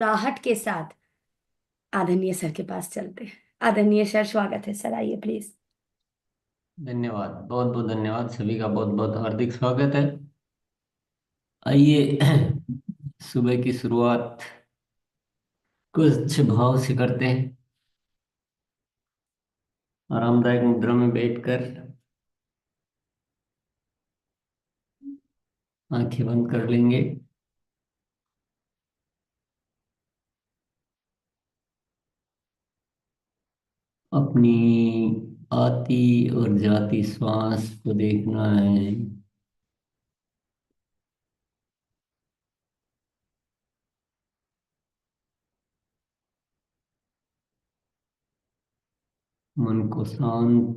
राहट के साथ आदरणीय सर के पास चलते हैं। आदरणीय सर, स्वागत है सर, आइए प्लीज। धन्यवाद। बहुत बहुत धन्यवाद। सभी का बहुत बहुत हार्दिक स्वागत है। आइए सुबह की शुरुआत कुछ भाव से करते हैं। आरामदायक मुद्रा में बैठकर आंखें बंद कर लेंगे। अपनी आती और जाती श्वास को देखना है। मन को शांत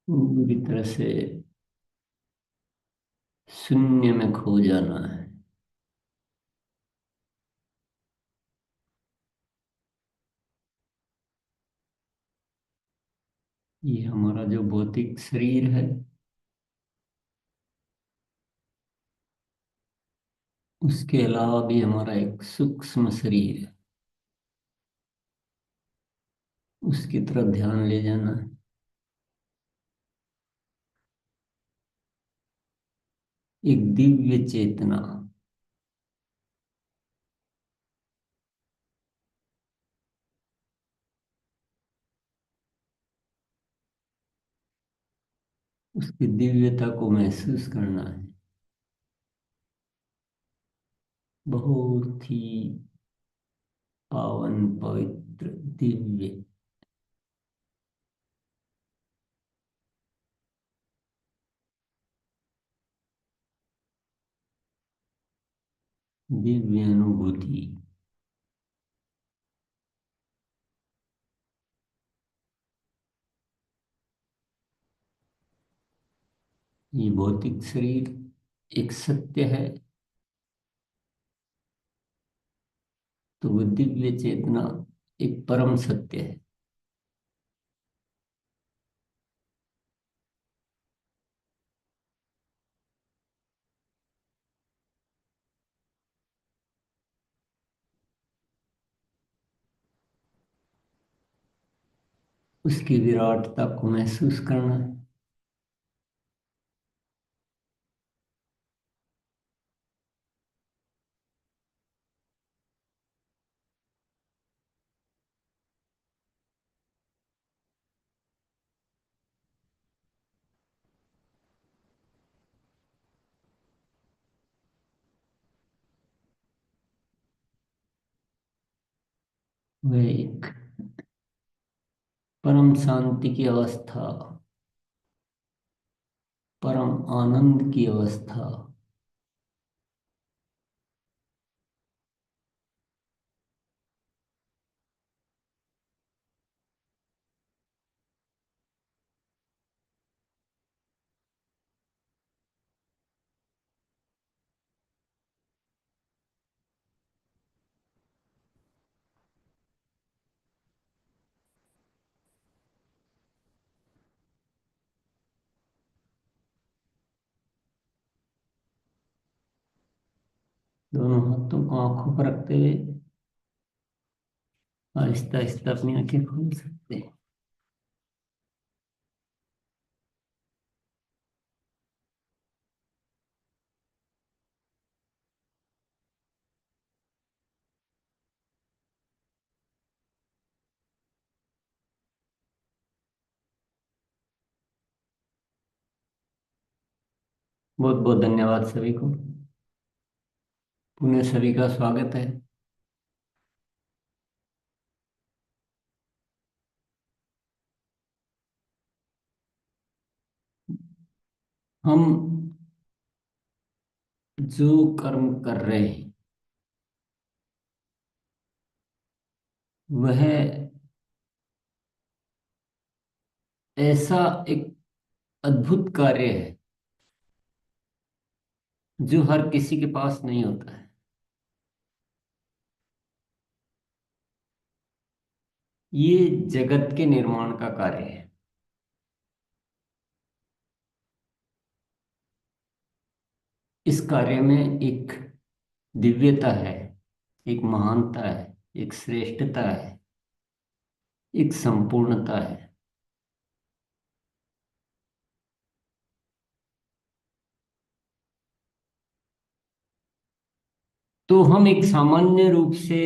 पूरी तरह से शून्य में खो जाना है। ये हमारा जो भौतिक शरीर है, उसके अलावा भी हमारा एक सूक्ष्म शरीर है, उसकी तरफ ध्यान ले जाना है। एक दिव्य चेतना, उसकी दिव्यता को महसूस करना है। बहुत ही पावन, पवित्र, दिव्य, दिव्य अनुभूति। ये भौतिक शरीर एक सत्य है, तो वो दिव्य चेतना एक परम सत्य है। उसकी विराटता को महसूस करना है। वह एक परम शांति की अवस्था, परम आनंद की अवस्था, दोनों हाथों को आंखों पर रखते हुए आहिस्ता आहिस्ता अपनी आंखें खोल सकते हैं। बहुत बहुत धन्यवाद सभी को। पुनः सभी का स्वागत है। हम जो कर्म कर रहे हैं, वह ऐसा एक अद्भुत कार्य है जो हर किसी के पास नहीं होता है। ये जगत के निर्माण का कार्य है। इस कार्य में एक दिव्यता है, एक महानता है, एक श्रेष्ठता है, एक संपूर्णता है। तो हम एक सामान्य रूप से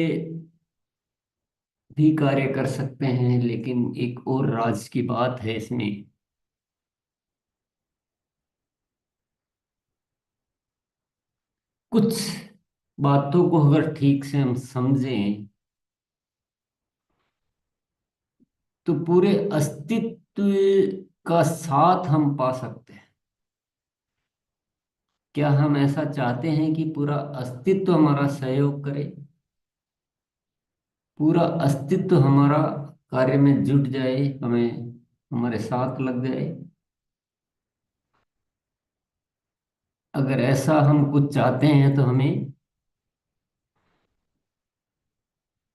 भी कार्य कर सकते हैं, लेकिन एक और राज की बात है इसमें। कुछ बातों को अगर ठीक से हम समझें तो पूरे अस्तित्व का साथ हम पा सकते हैं। क्या हम ऐसा चाहते हैं कि पूरा अस्तित्व हमारा सहयोग करे, पूरा अस्तित्व हमारा कार्य में जुट जाए, हमें हमारे साथ लग जाए? अगर ऐसा हम कुछ चाहते हैं तो हमें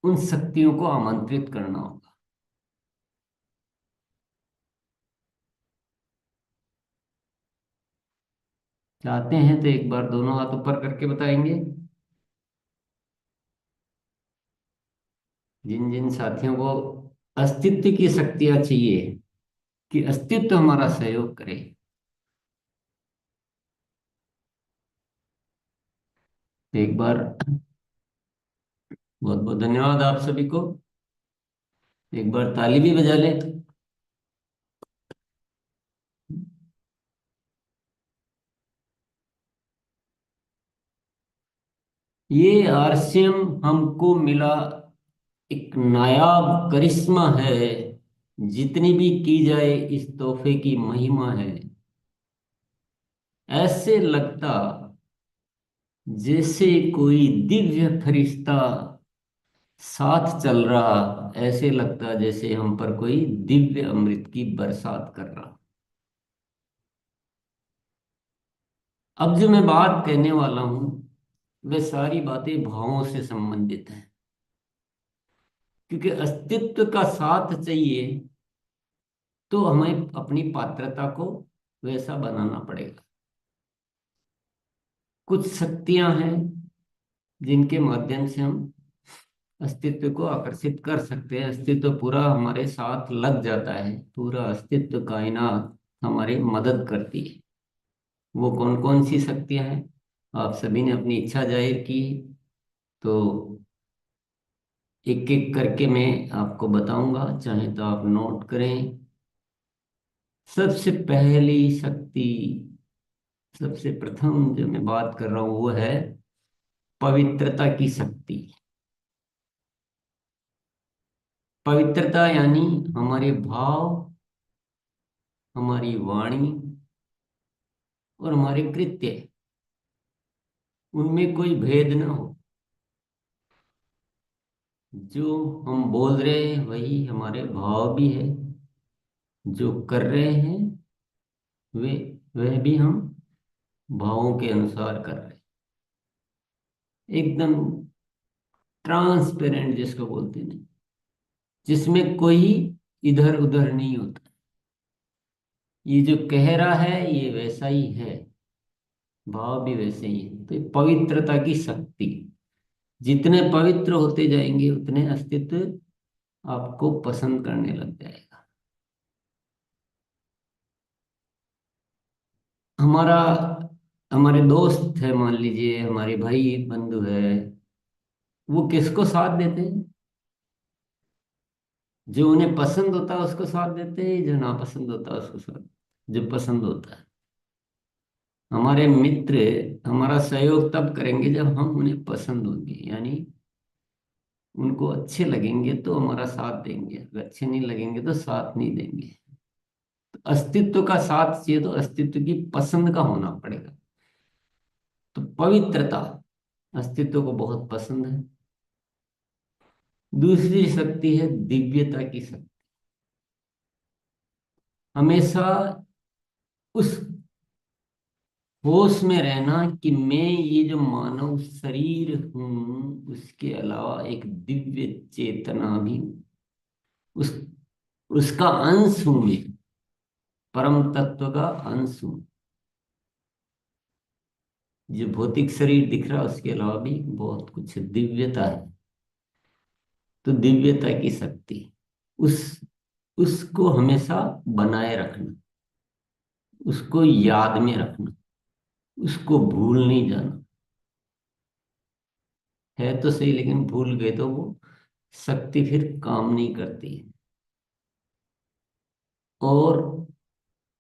उन शक्तियों को आमंत्रित करना होगा। चाहते हैं तो एक बार दोनों हाथ ऊपर करके बताएंगे। जिन जिन साथियों को अस्तित्व की शक्तियां चाहिए कि अस्तित्व हमारा सहयोग करे। एक बार बहुत बहुत धन्यवाद आप सभी को। एक बार ताली भी बजा लें। ये आरसीएम हमको मिला एक नायाब करिश्मा है। जितनी भी की जाए इस तोहफे की महिमा है। ऐसे लगता जैसे कोई दिव्य फरिश्ता साथ चल रहा, ऐसे लगता जैसे हम पर कोई दिव्य अमृत की बरसात कर रहा। अब जो मैं बात कहने वाला हूं वे सारी बातें भावों से संबंधित हैं, क्योंकि अस्तित्व का साथ चाहिए तो हमें अपनी पात्रता को वैसा बनाना पड़ेगा। कुछ शक्तियां हैं जिनके माध्यम से हम अस्तित्व को आकर्षित कर सकते हैं। अस्तित्व पूरा हमारे साथ लग जाता है, पूरा अस्तित्व कायनात हमारी मदद करती है। वो कौन कौन सी शक्तियां हैं? आप सभी ने अपनी इच्छा जाहिर की, तो एक एक करके मैं आपको बताऊंगा, चाहे तो आप नोट करें। सबसे पहली शक्ति, सबसे प्रथम जो मैं बात कर रहा हूं वो है पवित्रता की शक्ति। पवित्रता यानी हमारे भाव, हमारी वाणी और हमारे कृत्य, उनमें कोई भेद ना हो। जो हम बोल रहे हैं वही हमारे भाव भी है, जो कर रहे हैं वे वह भी हम भावों के अनुसार कर रहे हैं। एकदम ट्रांसपेरेंट जिसको बोलते हैं, जिसमें कोई इधर उधर नहीं होता। ये जो कह रहा है ये वैसा ही है, भाव भी वैसे ही है। तो ये पवित्रता की शक्ति, जितने पवित्र होते जाएंगे उतने अस्तित्व आपको पसंद करने लग जाएगा। हमारा हमारे दोस्त है, मान लीजिए हमारे भाई बंधु है, वो किसको साथ देते हैं? जो उन्हें पसंद होता है उसको साथ देते हैं, जो नापसंद होता है उसको साथ, जो पसंद होता है। हमारे मित्र हमारा सहयोग तब करेंगे जब हम उन्हें पसंद होंगे, यानी उनको अच्छे लगेंगे तो हमारा साथ देंगे, अगर अच्छे नहीं लगेंगे तो साथ नहीं देंगे। तो अस्तित्व का साथ चाहिए तो अस्तित्व की पसंद का होना पड़ेगा। तो पवित्रता अस्तित्व को बहुत पसंद है। दूसरी शक्ति है दिव्यता की शक्ति। हमेशा उस होश में रहना कि मैं ये जो मानव शरीर हूं उसके अलावा एक दिव्य चेतना भी हूं। उस उसका अंश हूं मैं, परम तत्व का अंश हूं। जो भौतिक शरीर दिख रहा है उसके अलावा भी बहुत कुछ दिव्यता है। तो दिव्यता की शक्ति, उस उसको हमेशा बनाए रखना, उसको याद में रखना, उसको भूल नहीं जाना। है तो सही, लेकिन भूल गए तो वो शक्ति फिर काम नहीं करती है। और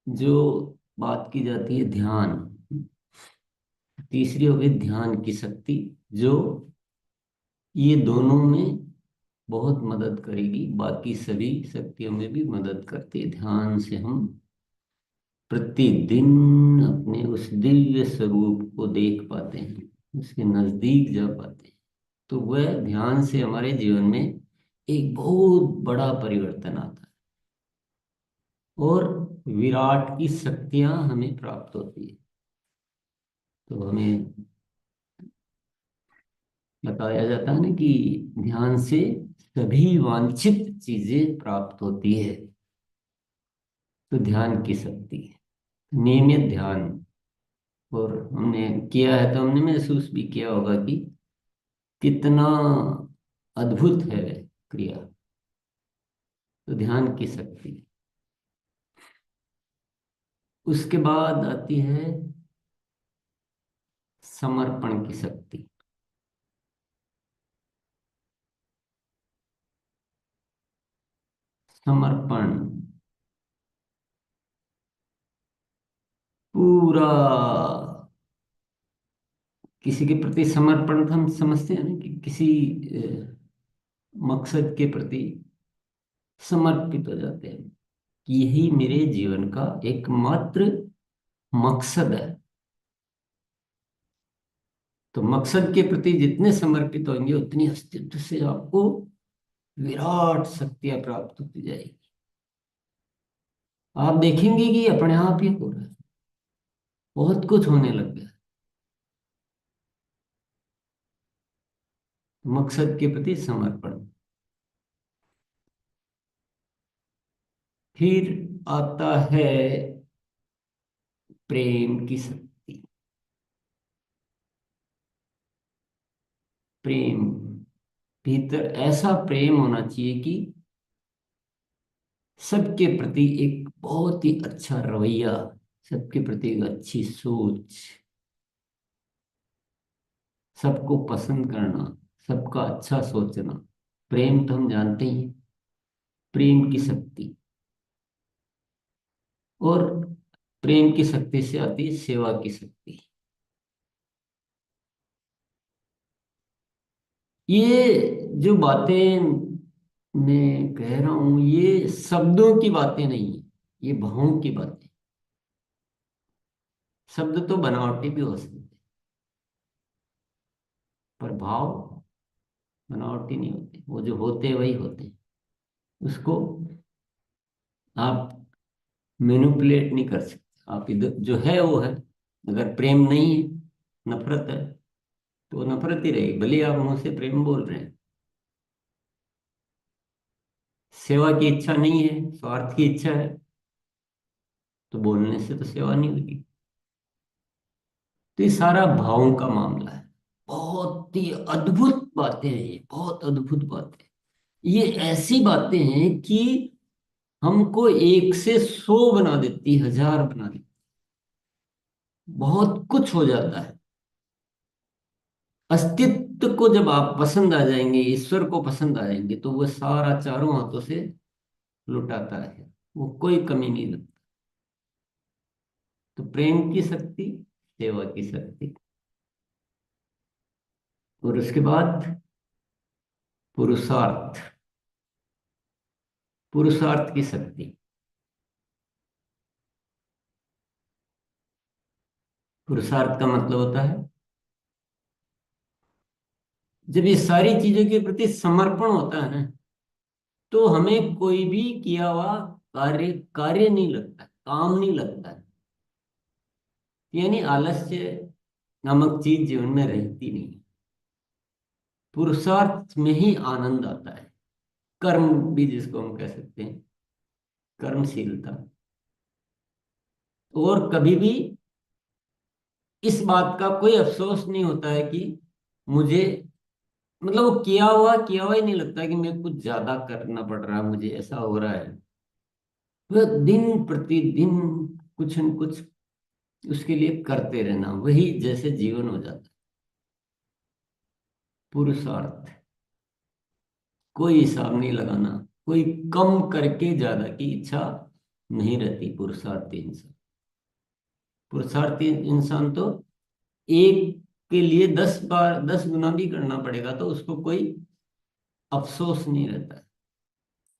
जो बात की जाती है ध्यान, तीसरी हो गई ध्यान की शक्ति, जो ये दोनों में बहुत मदद करेगी, बाकी सभी शक्तियों में भी मदद करती है। ध्यान से हम प्रतिदिन अपने उस दिव्य स्वरूप को देख पाते हैं, उसके नजदीक जा पाते हैं। तो वह ध्यान से हमारे जीवन में एक बहुत बड़ा परिवर्तन आता है, और विराट की शक्तियां हमें प्राप्त होती है। तो हमें बताया जाता है ना कि ध्यान से सभी वांछित चीजें प्राप्त होती है। तो ध्यान की शक्ति, नियमित ध्यान, और हमने किया है तो हमने महसूस भी किया होगा कि कितना अद्भुत है वह क्रिया। तो ध्यान की शक्ति। उसके बाद आती है समर्पण की शक्ति। समर्पण, पूरा किसी के प्रति समर्पण तो हम समझते हैं ना कि किसी मकसद के प्रति समर्पित हो जाते हैं कि यही मेरे जीवन का एकमात्र मकसद है। तो मकसद के प्रति जितने समर्पित होंगे उतनी अस्तित्व से आपको विराट शक्तियां प्राप्त होती जाएगी। आप देखेंगे कि अपने आप ही हो रहा है, बहुत कुछ होने लग गया। मकसद के प्रति समर्पण। फिर आता है प्रेम की शक्ति। प्रेम, भीतर ऐसा प्रेम होना चाहिए कि सबके प्रति एक बहुत ही अच्छा रवैया, सबके प्रति एक अच्छी सोच, सबको पसंद करना, सबका अच्छा सोचना। प्रेम तो हम जानते ही हैं, प्रेम की शक्ति। और प्रेम की शक्ति से आती है सेवा की शक्ति। ये जो बातें मैं कह रहा हूं ये शब्दों की बातें नहीं है, ये भावों की बातें। शब्द तो बनावटी भी हो सकते हैं, पर भाव बनावटी नहीं होते, वो जो होते हैं वही होते हैं। उसको आप मैनिपुलेट नहीं कर सकते। आप इधर जो है वो है। अगर प्रेम नहीं है, नफरत है, तो वो नफरत ही रहेगी, भले आप मुंह से प्रेम बोल रहे हैं। सेवा की इच्छा नहीं है, स्वार्थ की इच्छा है, तो बोलने से तो सेवा नहीं होगी। तो ये सारा भावों का मामला है। बहुत ही अद्भुत बातें हैं ये, बहुत अद्भुत बातें। ये ऐसी बातें हैं कि हमको एक से 100 बना देती, 1000 बना देती। बहुत कुछ हो जाता है। अस्तित्व को जब आप पसंद आ जाएंगे, ईश्वर को पसंद आ जाएंगे, तो वह सारा चारों हाथों से लुटाता है, वो कोई कमी नहीं रखता। तो प्रेम की शक्ति, सेवा की शक्ति, और उसके बाद पुरुषार्थ। पुरुषार्थ की शक्ति। पुरुषार्थ का मतलब होता है जब ये सारी चीजों के प्रति समर्पण होता है ना, तो हमें कोई भी किया हुआ कार्य कार्य नहीं लगता, काम नहीं लगता है। यानी आलस्य नामक चीज जीवन में रहती नहीं। पुरुषार्थ में ही आनंद आता है। कर्म भी जिसको हम कह सकते हैं, कर्मशीलता। और कभी भी इस बात का कोई अफसोस नहीं होता है कि मुझे, मतलब वो किया हुआ ही नहीं लगता कि मैं कुछ ज्यादा करना पड़ रहा है, मुझे ऐसा हो रहा है। वह दिन प्रतिदिन कुछ न कुछ उसके लिए करते रहना, वही जैसे जीवन हो जाता है। पुरुषार्थ, कोई हिसाब नहीं लगाना, कोई कम करके ज्यादा की इच्छा नहीं रहती पुरुषार्थी इंसान। पुरुषार्थी इंसान तो एक के लिए 10 बार 10 गुना भी करना पड़ेगा तो उसको कोई अफसोस नहीं रहता है।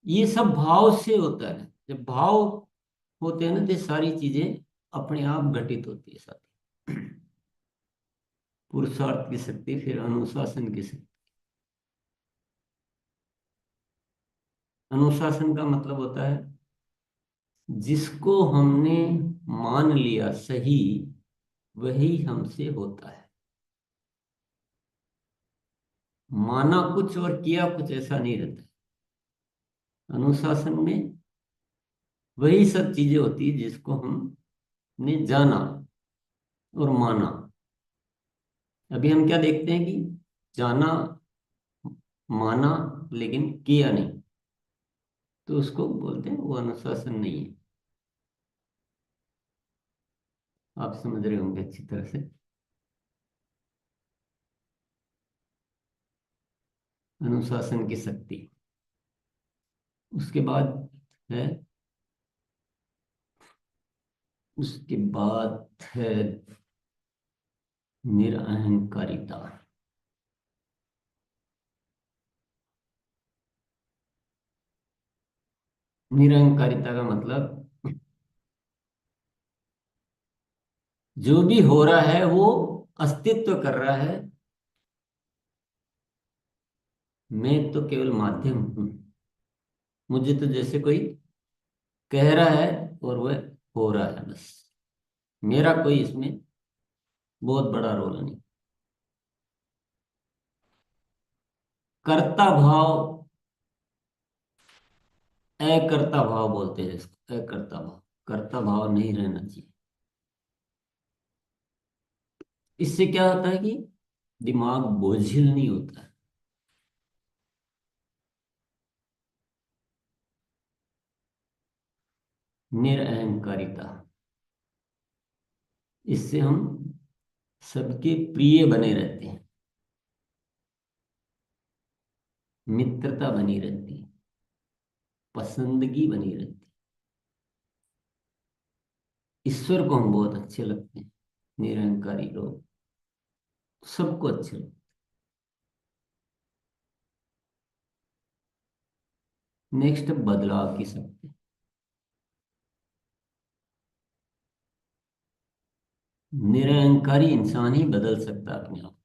ये सब भाव से होता है। जब भाव होते हैं ना तो ये सारी चीजें अपने आप घटित होती है साथी। पुरुषार्थ की शक्ति, फिर अनुशासन की शक्ति। अनुशासन का मतलब होता है जिसको हमने मान लिया सही, वही हमसे होता है। माना कुछ और किया कुछ, ऐसा नहीं रहता है। अनुशासन में वही सब चीजें होती है जिसको हमने जाना और माना। अभी हम क्या देखते हैं कि जाना, माना, लेकिन किया नहीं, तो उसको बोलते हैं वो अनुशासन नहीं है। आप समझ रहे होंगे अच्छी तरह से। अनुशासन की शक्ति। उसके बाद है, उसके बाद है निरअहंकारिता। निरअहंकारिता का मतलब जो भी हो रहा है वो अस्तित्व कर रहा है, मैं तो केवल माध्यम हूं। मुझे तो जैसे कोई कह रहा है और वह हो रहा है बस, मेरा कोई इसमें बहुत बड़ा रोल नहीं। कर्ता भाव, अकर्ता भाव बोलते हैं इसको, अकर्ता भाव। कर्ता भाव नहीं रहना चाहिए। इससे क्या होता है कि दिमाग बोझिल नहीं होता है। निरअहंकारिता, इससे हम सबके प्रिय बने रहते हैं, मित्रता बनी रहती है, पसंदगी बनी रहती है। ईश्वर को हम बहुत अच्छे लगते हैं, निरअहंकारी लोग सबको अच्छे लगते हैं। नेक्स्ट, बदलाव की शक्ति। निरअहंकारी इंसान ही बदल सकता है अपने आप।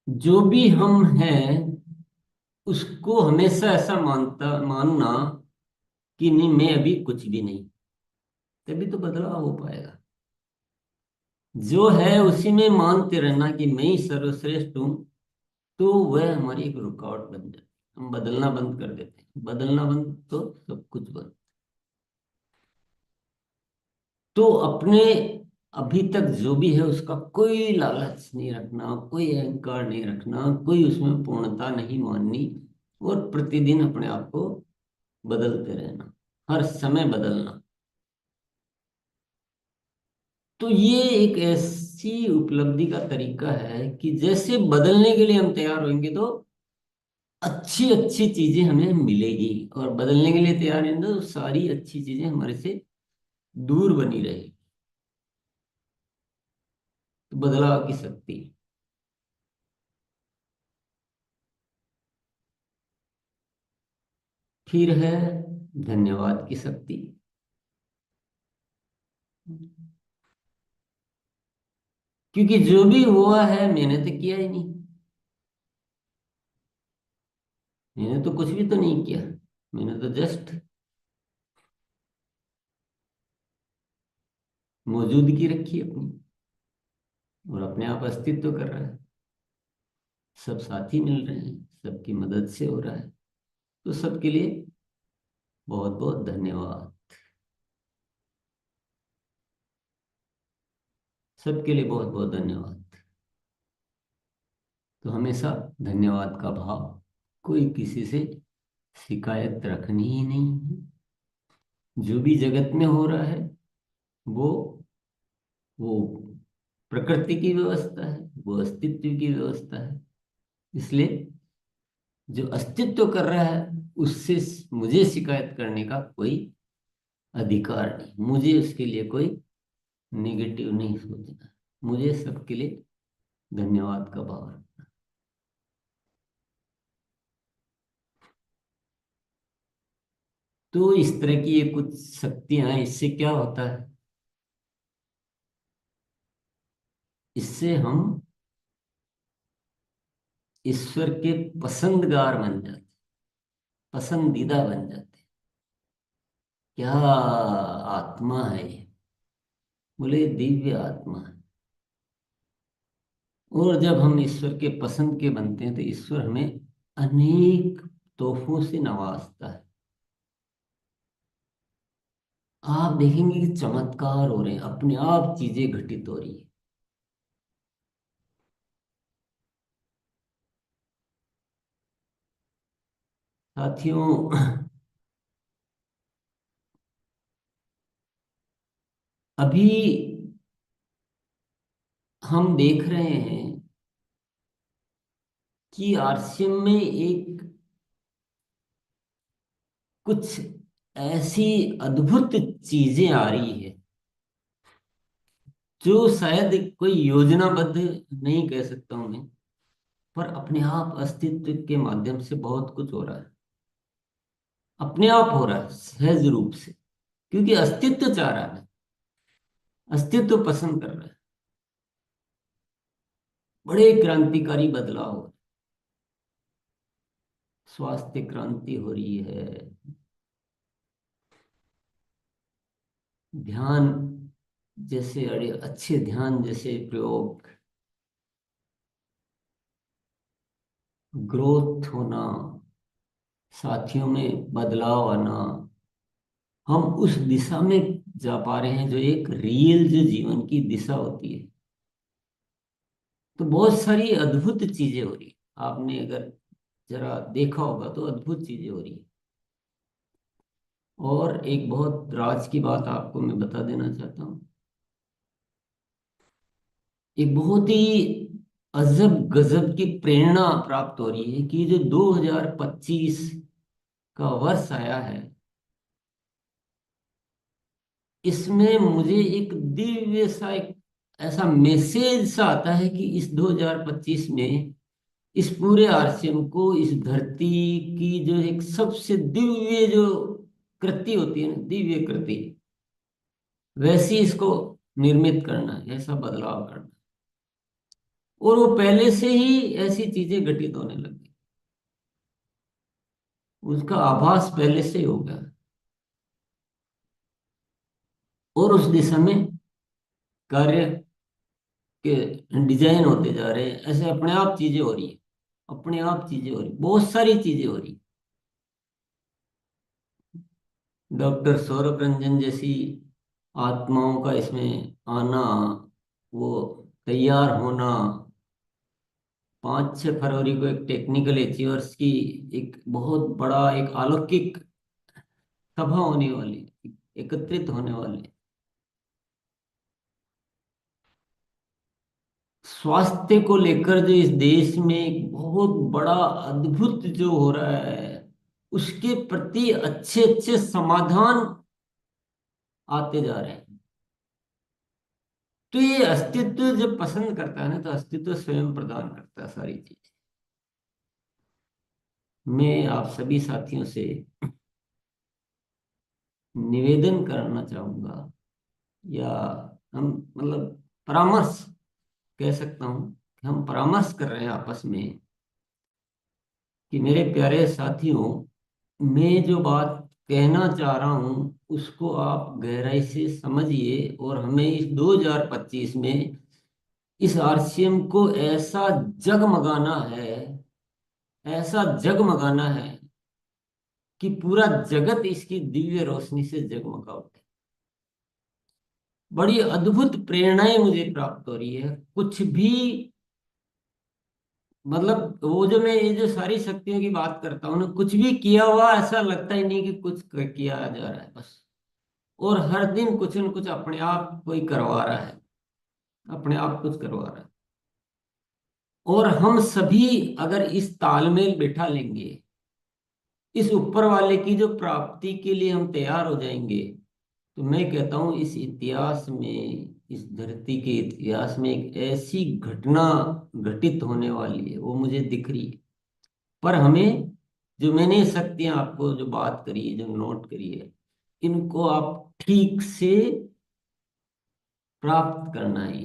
जो भी हम हैं उसको हमेशा ऐसा मानना कि नहीं, मैं अभी कुछ भी नहीं, तभी तो बदलाव हो पाएगा। जो है उसी में मानते रहना कि मैं ही सर्वश्रेष्ठ हूं, तो वह हमारी एक रुकावट बन जाती है। हम बदलना बंद कर देते हैं, बदलना बंद तो सब कुछ बंद। तो अपने अभी तक जो भी है उसका कोई लालच नहीं रखना, कोई अहंकार नहीं रखना, कोई उसमें पूर्णता नहीं माननी, और प्रतिदिन अपने आप को बदलते रहना, हर समय बदलना। तो ये एक ऐसी उपलब्धि का तरीका है कि जैसे बदलने के लिए हम तैयार होंगे तो अच्छी अच्छी चीजें हमें मिलेगी, और बदलने के लिए तैयार हैं तो सारी अच्छी चीजें हमारे से दूर बनी रहेगी। तो बदलाव की शक्ति। फिर है धन्यवाद की शक्ति। क्योंकि जो भी हुआ है मैंने तो किया ही नहीं, मैंने तो कुछ भी तो नहीं किया, मैंने तो जस्ट मौजूदगी रखी अपनी, और अपने आप अस्तित्व कर रहा है। सब साथी मिल रहे हैं, सबकी मदद से हो रहा है, तो सबके लिए बहुत बहुत धन्यवाद। सबके लिए बहुत बहुत धन्यवाद। तो हमेशा धन्यवाद का भाव, कोई किसी से शिकायत रखनी ही नहीं है। जो भी जगत में हो रहा है वो वो प्रकृति की व्यवस्था है, वो अस्तित्व की व्यवस्था है। इसलिए जो अस्तित्व कर रहा है उससे मुझे शिकायत करने का कोई अधिकार नहीं, मुझे उसके लिए कोई नेगेटिव नहीं सोचना। मुझे सबके लिए धन्यवाद का भाव रखना। तो इस तरह की ये कुछ शक्तियां हैं। इससे क्या होता है, इससे हम ईश्वर के पसंदगार बन जाते, पसंदीदा बन जाते। क्या आत्मा है ये, बोले दिव्य आत्मा है। और जब हम ईश्वर के पसंद के बनते हैं तो ईश्वर हमें अनेक तोहफों से नवाजता है। आप देखेंगे कि चमत्कार हो रहे हैं, अपने आप चीजें घटित हो रही है। साथियों, अभी हम देख रहे हैं कि आरसीएम में एक कुछ ऐसी अद्भुत चीजें आ रही है जो शायद कोई योजनाबद्ध नहीं कह सकता हूं मैं, पर अपने आप अस्तित्व के माध्यम से बहुत कुछ हो रहा है। अपने आप हो रहा है सहज रूप से, क्योंकि अस्तित्व चाह रहा है, अस्तित्व पसंद कर रहा है। बड़े क्रांतिकारी बदलाव हो रहे हैं। स्वास्थ्य क्रांति हो रही है, ध्यान जैसे अड़े अच्छे ध्यान जैसे प्रयोग, ग्रोथ होना, साथियों में बदलाव आना, हम उस दिशा में जा पा रहे हैं जो एक रियल जो जीवन की दिशा होती है। तो बहुत सारी अद्भुत चीजें हो रही है। आपने अगर जरा देखा होगा तो अद्भुत चीजें हो रही है। और एक बहुत राज की बात आपको मैं बता देना चाहता हूँ। एक बहुत ही अजब गजब की प्रेरणा प्राप्त हो रही है कि जो 2025 का वर्ष आया है, इसमें मुझे एक दिव्य सा एक ऐसा मैसेज सा आता है कि इस 2025 में इस पूरे आरसीएम को, इस धरती की जो एक सबसे दिव्य जो कृति होती है ना, दिव्य कृति, वैसी इसको निर्मित करना है, ऐसा बदलाव करना है। और वो पहले से ही ऐसी चीजें घटित होने लगी, उसका आभास पहले से ही हो गया। और उस दिशा में कार्य के डिजाइन होते जा रहे हैं, ऐसे अपने आप चीजें हो रही है, अपने आप चीजें हो रही, बहुत सारी चीजें हो रही। डॉक्टर सौरभ रंजन जैसी आत्माओं का इसमें आना, वो तैयार होना, 5-6 फरवरी को एक टेक्निकल अचीवर्स की एक बहुत बड़ा एक अलौकिक सभा होने वाली, एकत्रित होने वाली। स्वास्थ्य को लेकर जो इस देश में एक बहुत बड़ा अद्भुत जो हो रहा है, उसके प्रति अच्छे अच्छे समाधान आते जा रहे हैं। तो ये अस्तित्व जब पसंद करता है ना, तो अस्तित्व स्वयं प्रदान करता है सारी चीज। मैं आप सभी साथियों से निवेदन करना चाहूंगा, या हम मतलब परामर्श कह सकता हूं कि हम परामर्श कर रहे हैं आपस में कि मेरे प्यारे साथियों, मैं जो बात कहना चाह रहा हूं उसको आप गहराई से समझिए, और हमें इस 2025 में इस आरसीएम को ऐसा जगमगाना है, ऐसा जगमगाना है कि पूरा जगत इसकी दिव्य रोशनी से जगमगा उठे। बड़ी अद्भुत प्रेरणाएं मुझे प्राप्त हो रही है। कुछ भी, मतलब वो जो मैं ये जो सारी शक्तियों की बात करता हूँ ना, कुछ भी किया हुआ ऐसा लगता ही नहीं कि कुछ किया जा रहा है बस। और हर दिन कुछ न कुछ अपने आप कोई करवा रहा है, अपने आप कुछ करवा रहा है। और हम सभी अगर इस तालमेल बैठा लेंगे, इस ऊपर वाले की जो प्राप्ति के लिए हम तैयार हो जाएंगे, तो मैं कहता हूं इस इतिहास में, इस धरती के इतिहास में एक ऐसी घटना घटित होने वाली है, वो मुझे दिख रही है। पर हमें, जो मैंने ये शक्तियां आपको जो बात करी है, जो नोट करी है, इनको आप ठीक से प्राप्त करना है।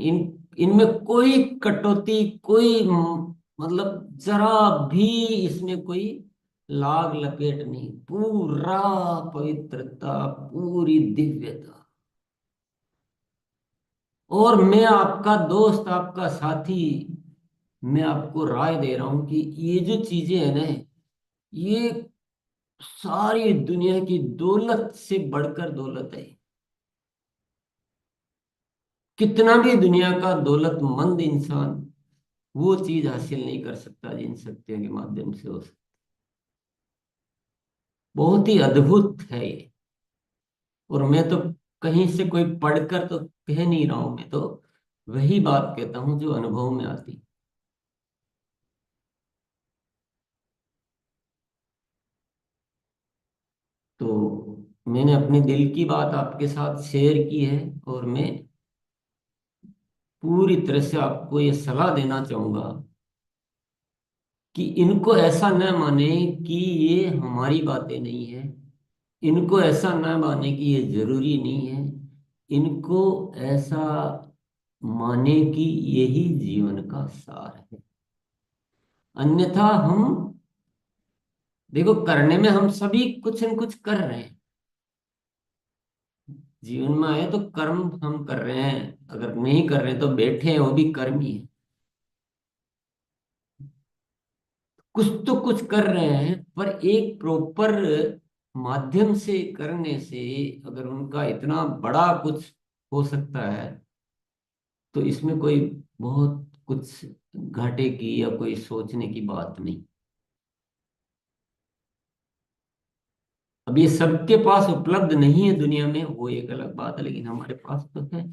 इनमें कोई कटौती, कोई मतलब जरा भी इसमें कोई लाग लपेट नहीं, पूरा पवित्रता, पूरी दिव्यता। और मैं आपका दोस्त, आपका साथी, मैं आपको राय दे रहा हूं कि ये जो चीजें हैं ना, ये सारी दुनिया की दौलत से बढ़कर दौलत है। कितना भी दुनिया का दौलतमंद इंसान वो चीज हासिल नहीं कर सकता जिन शक्तियों के माध्यम से हो सकता। बहुत ही अद्भुत है ये। और मैं तो कहीं से कोई पढ़कर तो कह नहीं रहा हूं, मैं तो वही बात कहता हूं जो अनुभव में आती। तो मैंने अपने दिल की बात आपके साथ शेयर की है। और मैं पूरी तरह से आपको ये सलाह देना चाहूंगा कि इनको ऐसा न माने कि ये हमारी बातें नहीं है, इनको ऐसा न माने कि ये जरूरी नहीं है, इनको ऐसा माने कि यही जीवन का सार है। अन्यथा हम, देखो, करने में हम सभी कुछ न कुछ कर रहे हैं। जीवन में आए तो कर्म हम कर रहे हैं, अगर नहीं कर रहे हैं तो बैठे हैं, वो भी कर्म ही है। कुछ तो कुछ कर रहे हैं, पर एक प्रॉपर माध्यम से करने से अगर उनका इतना बड़ा कुछ हो सकता है, तो इसमें कोई बहुत कुछ घाटे की या कोई सोचने की बात नहीं। अब ये सबके पास उपलब्ध नहीं है दुनिया में, वो एक अलग बात है, लेकिन हमारे पास तो है।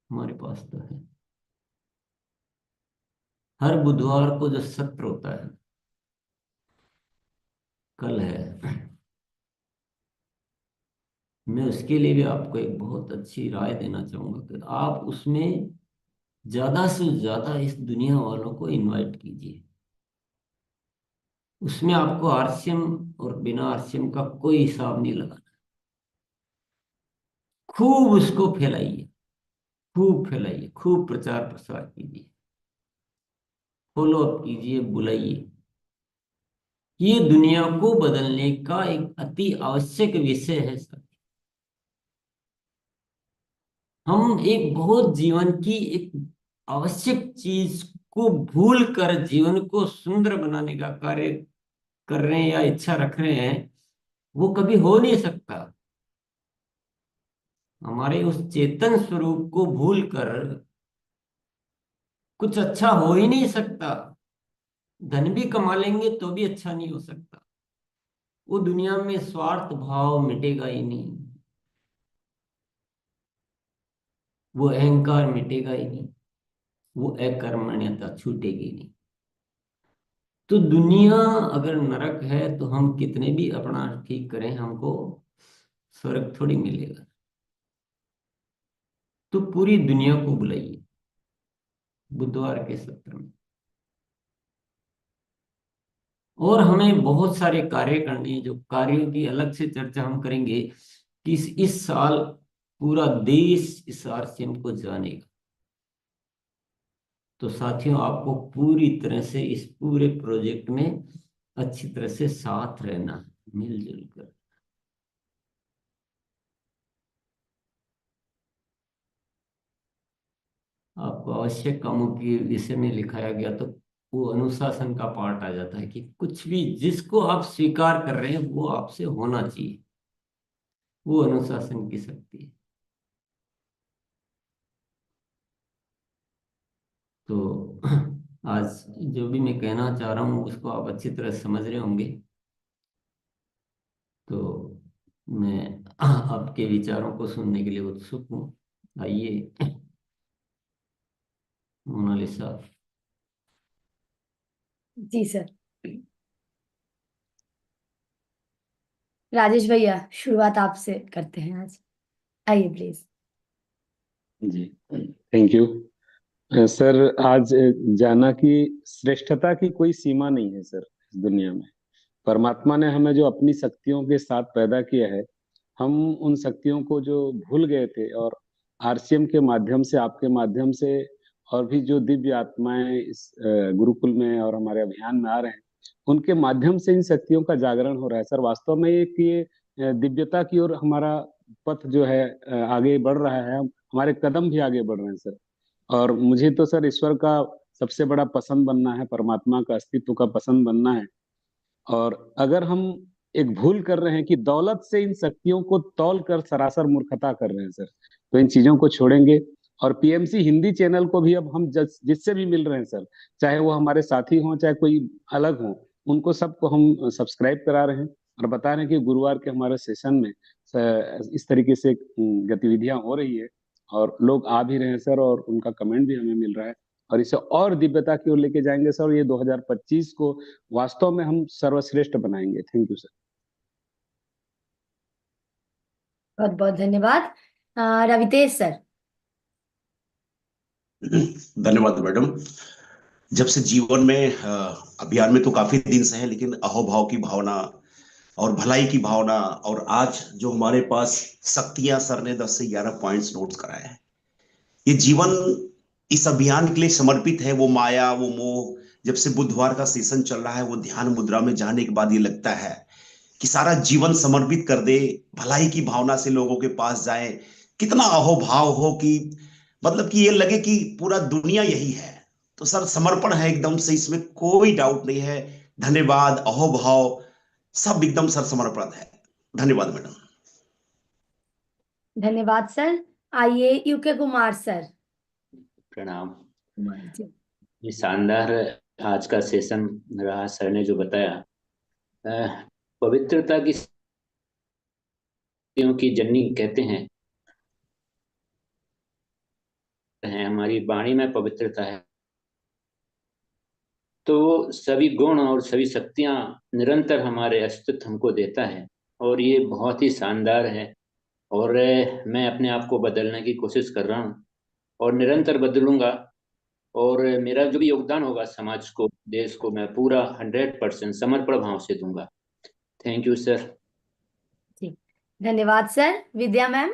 हमारे पास तो है। हर बुधवार को जो सत्र होता है, कल है, मैं उसके लिए भी आपको एक बहुत अच्छी राय देना चाहूंगा कि आप उसमें ज्यादा से ज्यादा इस दुनिया वालों को इनवाइट कीजिए। उसमें आपको आरसीएम और बिना आरसीएम का कोई हिसाब नहीं लगाना। खूब उसको फैलाइए, खूब फैलाइए, खूब प्रचार प्रसार कीजिए, फॉलो अप कीजिए, बुलाइए। ये दुनिया को बदलने का एक अति आवश्यक विषय है सर। हम एक बहुत जीवन की एक आवश्यक चीज को भूल कर जीवन को सुंदर बनाने का कार्य कर रहे हैं या इच्छा रख रहे हैं, वो कभी हो नहीं सकता। हमारे उस चेतन स्वरूप को भूल कर कुछ अच्छा हो ही नहीं सकता। धन भी कमा लेंगे तो भी अच्छा नहीं हो सकता। वो दुनिया में स्वार्थ भाव मिटेगा ही नहीं, वो अहंकार मिटेगा ही नहीं, वो अकर्मण्यता छूटेगी नहीं। तो दुनिया अगर नरक है तो हम कितने भी अपना ठीक करें, हमको स्वर्ग थोड़ी मिलेगा। तो पूरी दुनिया को बुलाइए बुधवार के सत्र में। और हमें बहुत सारे कार्य करने हैं, जो कार्यों की अलग से चर्चा हम करेंगे कि इस साल पूरा देश इस आरसीएम को जानेगा। तो साथियों, आपको पूरी तरह से इस पूरे प्रोजेक्ट में अच्छी तरह से साथ रहना है, मिलजुल कर। आपको आवश्यक कामों के विषय में लिखाया गया, तो वो अनुशासन का पार्ट आ जाता है कि कुछ भी जिसको आप स्वीकार कर रहे हैं वो आपसे होना चाहिए। वो अनुशासन की शक्ति है। तो आज जो भी मैं कहना चाह रहा हूँ उसको आप अच्छी तरह समझ रहे होंगे। तो मैं आपके विचारों को सुनने के लिए उत्सुक हूँ। आइए मोनालिसा। जी सर। राजेश भैया, शुरुआत आपसे करते हैं आज। आइए प्लीज। जी, थैंक यू। सर, आज जाना कि श्रेष्ठता की कोई सीमा नहीं है सर इस दुनिया में। परमात्मा ने हमें जो अपनी शक्तियों के साथ पैदा किया है, हम उन शक्तियों को जो भूल गए थे, और आरसीएम के माध्यम से, आपके माध्यम से, और भी जो दिव्य आत्माएं इस गुरुकुल में और हमारे अभियान में आ रहे हैं, उनके माध्यम से इन शक्तियों का जागरण हो रहा है सर। वास्तव में एक ये दिव्यता की ओर हमारा पथ जो है आगे बढ़ रहा है। हमारे कदम भी आगे बढ़ रहे हैं सर। और मुझे तो सर ईश्वर का सबसे बड़ा पसंद बनना है, परमात्मा का अस्तित्व का पसंद बनना है। और अगर हम एक भूल कर रहे हैं कि दौलत से इन शक्तियों को तौल कर सरासर मूर्खता कर रहे हैं सर, तो इन चीजों को छोड़ेंगे। और पीएमसी हिंदी चैनल को भी अब हम जिससे भी मिल रहे हैं सर, चाहे वो हमारे साथी हों चाहे कोई अलग हो, उनको सबको हम सब्सक्राइब करा रहे हैं और बता रहे हैं कि गुरुवार के हमारे सेशन में इस तरीके से गतिविधियां हो रही है। और लोग आ भी रहे हैं सर, और उनका कमेंट भी हमें मिल रहा है। और इसे और दिव्यता की ओर लेके जाएंगे सर। ये 2025 को वास्तव में हम सर्वश्रेष्ठ बनाएंगे। Thank you sir. बहुत बहुत धन्यवाद। रवितेश सर। धन्यवाद मैडम। जब से जीवन में अभियान में तो काफी दिन से है, लेकिन अहोभाव की भावना और भलाई की भावना, और आज जो हमारे पास शक्तियां सर ने 10 से 11 पॉइंट्स नोट्स कराए हैं, ये जीवन इस अभियान के लिए समर्पित है। वो माया, वो मोह, जब से बुधवार का सेशन चल रहा है, वो ध्यान मुद्रा में जाने के बाद ये लगता है कि सारा जीवन समर्पित कर दे, भलाई की भावना से लोगों के पास जाए। कितना अहोभाव हो कि मतलब कि ये लगे कि पूरा दुनिया यही है। तो सर समर्पण है एकदम से, इसमें कोई डाउट नहीं है। धन्यवाद, अहोभाव सब एकदम सर समर्पण है। धन्यवाद मैडम। धन्यवाद सर। आइए यूके कुमार सर। प्रणाम। कुमार जी। ये शानदार आज का सेशन रहा। सर ने जो बताया, पवित्रता की शक्तियों की जननी कहते हैं हमारी वाणी में पवित्रता है। तो सभी गुण और सभी शक्तियां निरंतर हमारे अस्तित्व हमको देता है, और ये बहुत ही शानदार है। और मैं अपने आप को बदलने की कोशिश कर रहा हूँ और निरंतर बदलूंगा। और मेरा जो भी योगदान होगा समाज को, देश को, मैं पूरा 100% समर्पण भाव से दूंगा। Thank you sir. जी धन्यवाद सर। विद्या मैम।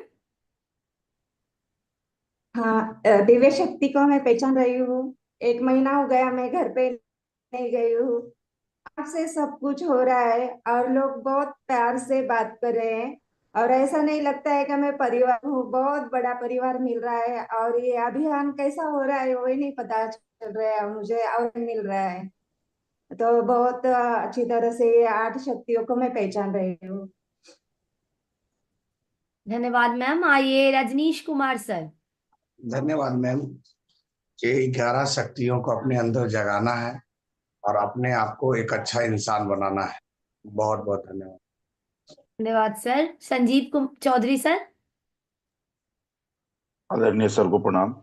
हाँ, दिव्य शक्ति को मैं पहचान रही हूँ। 1 महीना हो गया मैं घर पे नहीं गई हूँ। आपसे सब कुछ हो रहा है और लोग बहुत प्यार से बात कर रहे हैं। और ऐसा नहीं लगता है कि मैं परिवार हूँ, बहुत बड़ा परिवार मिल रहा है। और ये अभियान कैसा हो रहा है वही नहीं पता चल रहा है मुझे, और मिल रहा है। तो बहुत अच्छी तरह से ये 8 शक्तियों को मैं पहचान रही हूँ। धन्यवाद मैम। आइए रजनीश कुमार सर। धन्यवाद मैम। ये 11 शक्तियों को अपने अंदर जगाना है और अपने आप को एक अच्छा इंसान बनाना है। बहुत बहुत धन्यवाद। धन्यवाद सर। संजीव चौधरी सर। आदरणीय सर को प्रणाम।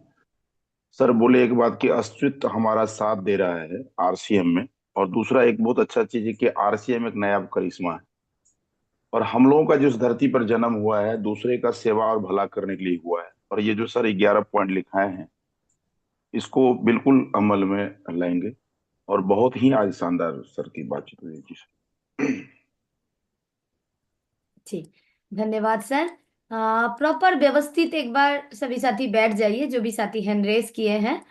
सर बोले एक बात कि अस्तित्व हमारा साथ दे रहा है आरसीएम में, और दूसरा एक बहुत अच्छा चीज है कि आरसीएम एक नया करिश्मा है। और हम लोगों का जो इस धरती पर जन्म हुआ है दूसरे का सेवा और भला करने के लिए हुआ है। और ये जो सर 11 पॉइंट लिखाए हैं इसको बिल्कुल अमल में लाएंगे। और बहुत ही आज शानदार सर की बातचीत हुई जी सर। ठीक। धन्यवाद सर। प्रॉपर व्यवस्थित एक बार सभी साथी बैठ जाइए, जो भी साथी हैंड रेस किए हैं,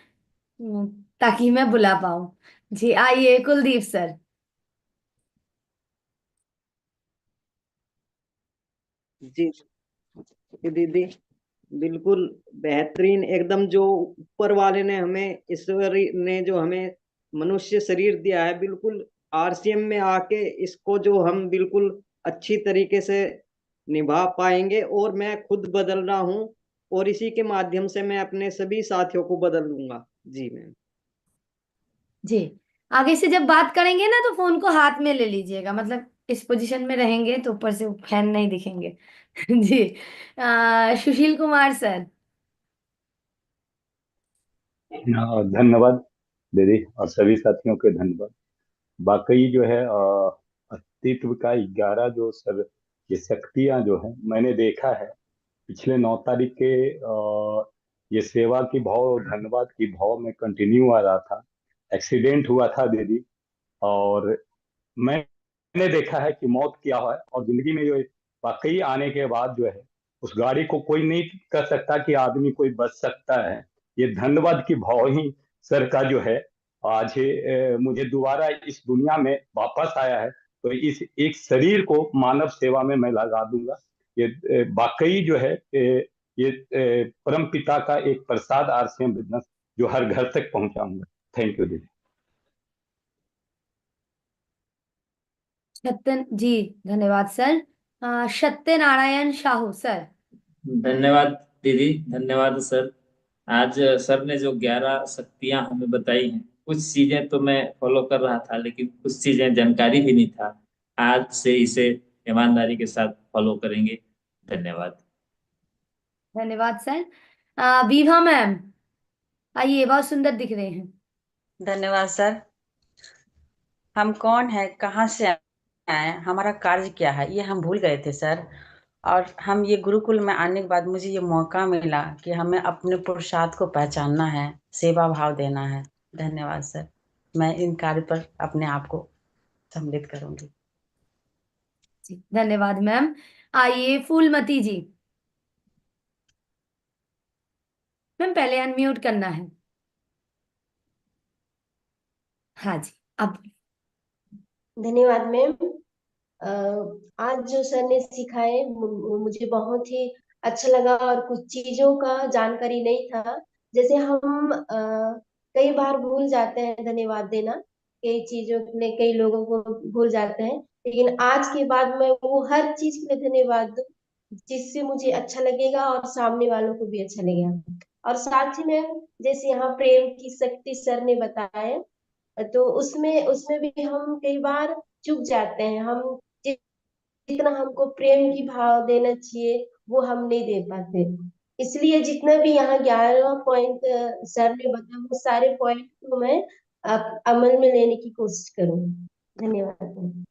ताकि मैं बुला पाऊं। जी आइए कुलदीप सर। जी जी दीदी, बिल्कुल बेहतरीन एकदम। जो ऊपर वाले ने हमें, ईश्वर ने जो हमें मनुष्य शरीर दिया है, बिल्कुल आरसीएम में आके इसको जो हम बिल्कुल अच्छी तरीके से निभा पाएंगे। और मैं खुद बदल रहा हूँ और इसी के माध्यम से मैं अपने सभी साथियों को बदल लूंगा। जी मैम। जी, आगे से जब बात करेंगे ना तो फोन को हाथ में ले लीजिएगा, मतलब इस पोजीशन में रहेंगे तो ऊपर से फैन नहीं दिखेंगे। जी, सुशील कुमार सर। धन्यवाद दीदी और सभी साथियों के धन्यवाद। वाकई जो है अस्तित्व का 11 जो सर ये शक्तियां जो है मैंने देखा है पिछले 9 तारीख के ये सेवा की भाव और धन्यवाद की भाव में कंटिन्यू आ रहा था। एक्सीडेंट हुआ था दीदी, और मैंने देखा है कि मौत क्या है और जिंदगी में जो वाकई आने के बाद जो है उस गाड़ी को कोई नहीं कर सकता कि आदमी कोई बच सकता है। ये धन्यवाद की भाव ही सर का जो है आज मुझे दोबारा इस दुनिया में वापस आया है, तो इस एक शरीर को मानव सेवा में मैं लगा दूंगा। ये वाकई जो है ये परम पिता का एक प्रसाद आरसीएम बिजनेस जो हर घर तक पहुंचाऊंगा। थैंक यू दीदी। सत्यन जी, धन्यवाद सर। सत्यनारायण साहू सर। धन्यवाद दीदी, धन्यवाद सर। आज सर ने जो 11 शक्तियां हमें बताई हैं, कुछ चीजें तो मैं फॉलो कर रहा था लेकिन कुछ चीजें जानकारी भी नहीं था। आज से इसे ईमानदारी के साथ फॉलो करेंगे। धन्यवाद। धन्यवाद सर। विभा मैम, आइए, बहुत सुंदर दिख रहे हैं। धन्यवाद सर। हम कौन है, कहाँ से आए, हमारा कार्य क्या है, ये हम भूल गए थे सर। और हम ये गुरुकुल में आने के बाद मुझे ये मौका मिला कि हमें अपने पुरुषार्थ को पहचानना है, सेवा भाव देना है। धन्यवाद सर। मैं इन कार्य पर अपने आप को सम्मिलित करूंगी। जी, धन्यवाद मैम। आइए फूलमती जी। मैम पहले अनम्यूट करना है। हाँ जी, अब धन्यवाद मैम। आज जो सर ने सिखाए मुझे बहुत ही अच्छा लगा और कुछ चीजों का जानकारी नहीं था। जैसे हम कई बार भूल जाते हैं धन्यवाद देना, कई चीजों के लिए कई लोगों को भूल जाते हैं, लेकिन आज के बाद मैं वो हर चीज के लिए धन्यवाद दूं जिससे मुझे अच्छा लगेगा और सामने वालों को भी अच्छा लगेगा। और साथ ही में जैसे यहाँ प्रेम की शक्ति सर ने बताया, तो उसमें उसमें भी हम कई बार चूक जाते हैं। हम जितना हमको प्रेम की भाव देना चाहिए वो हम नहीं दे पाते। इसलिए जितना भी यहाँ 11 पॉइंट सर ने बताया वो सारे पॉइंट को मैं अमल में लेने की कोशिश करूंगी। धन्यवाद।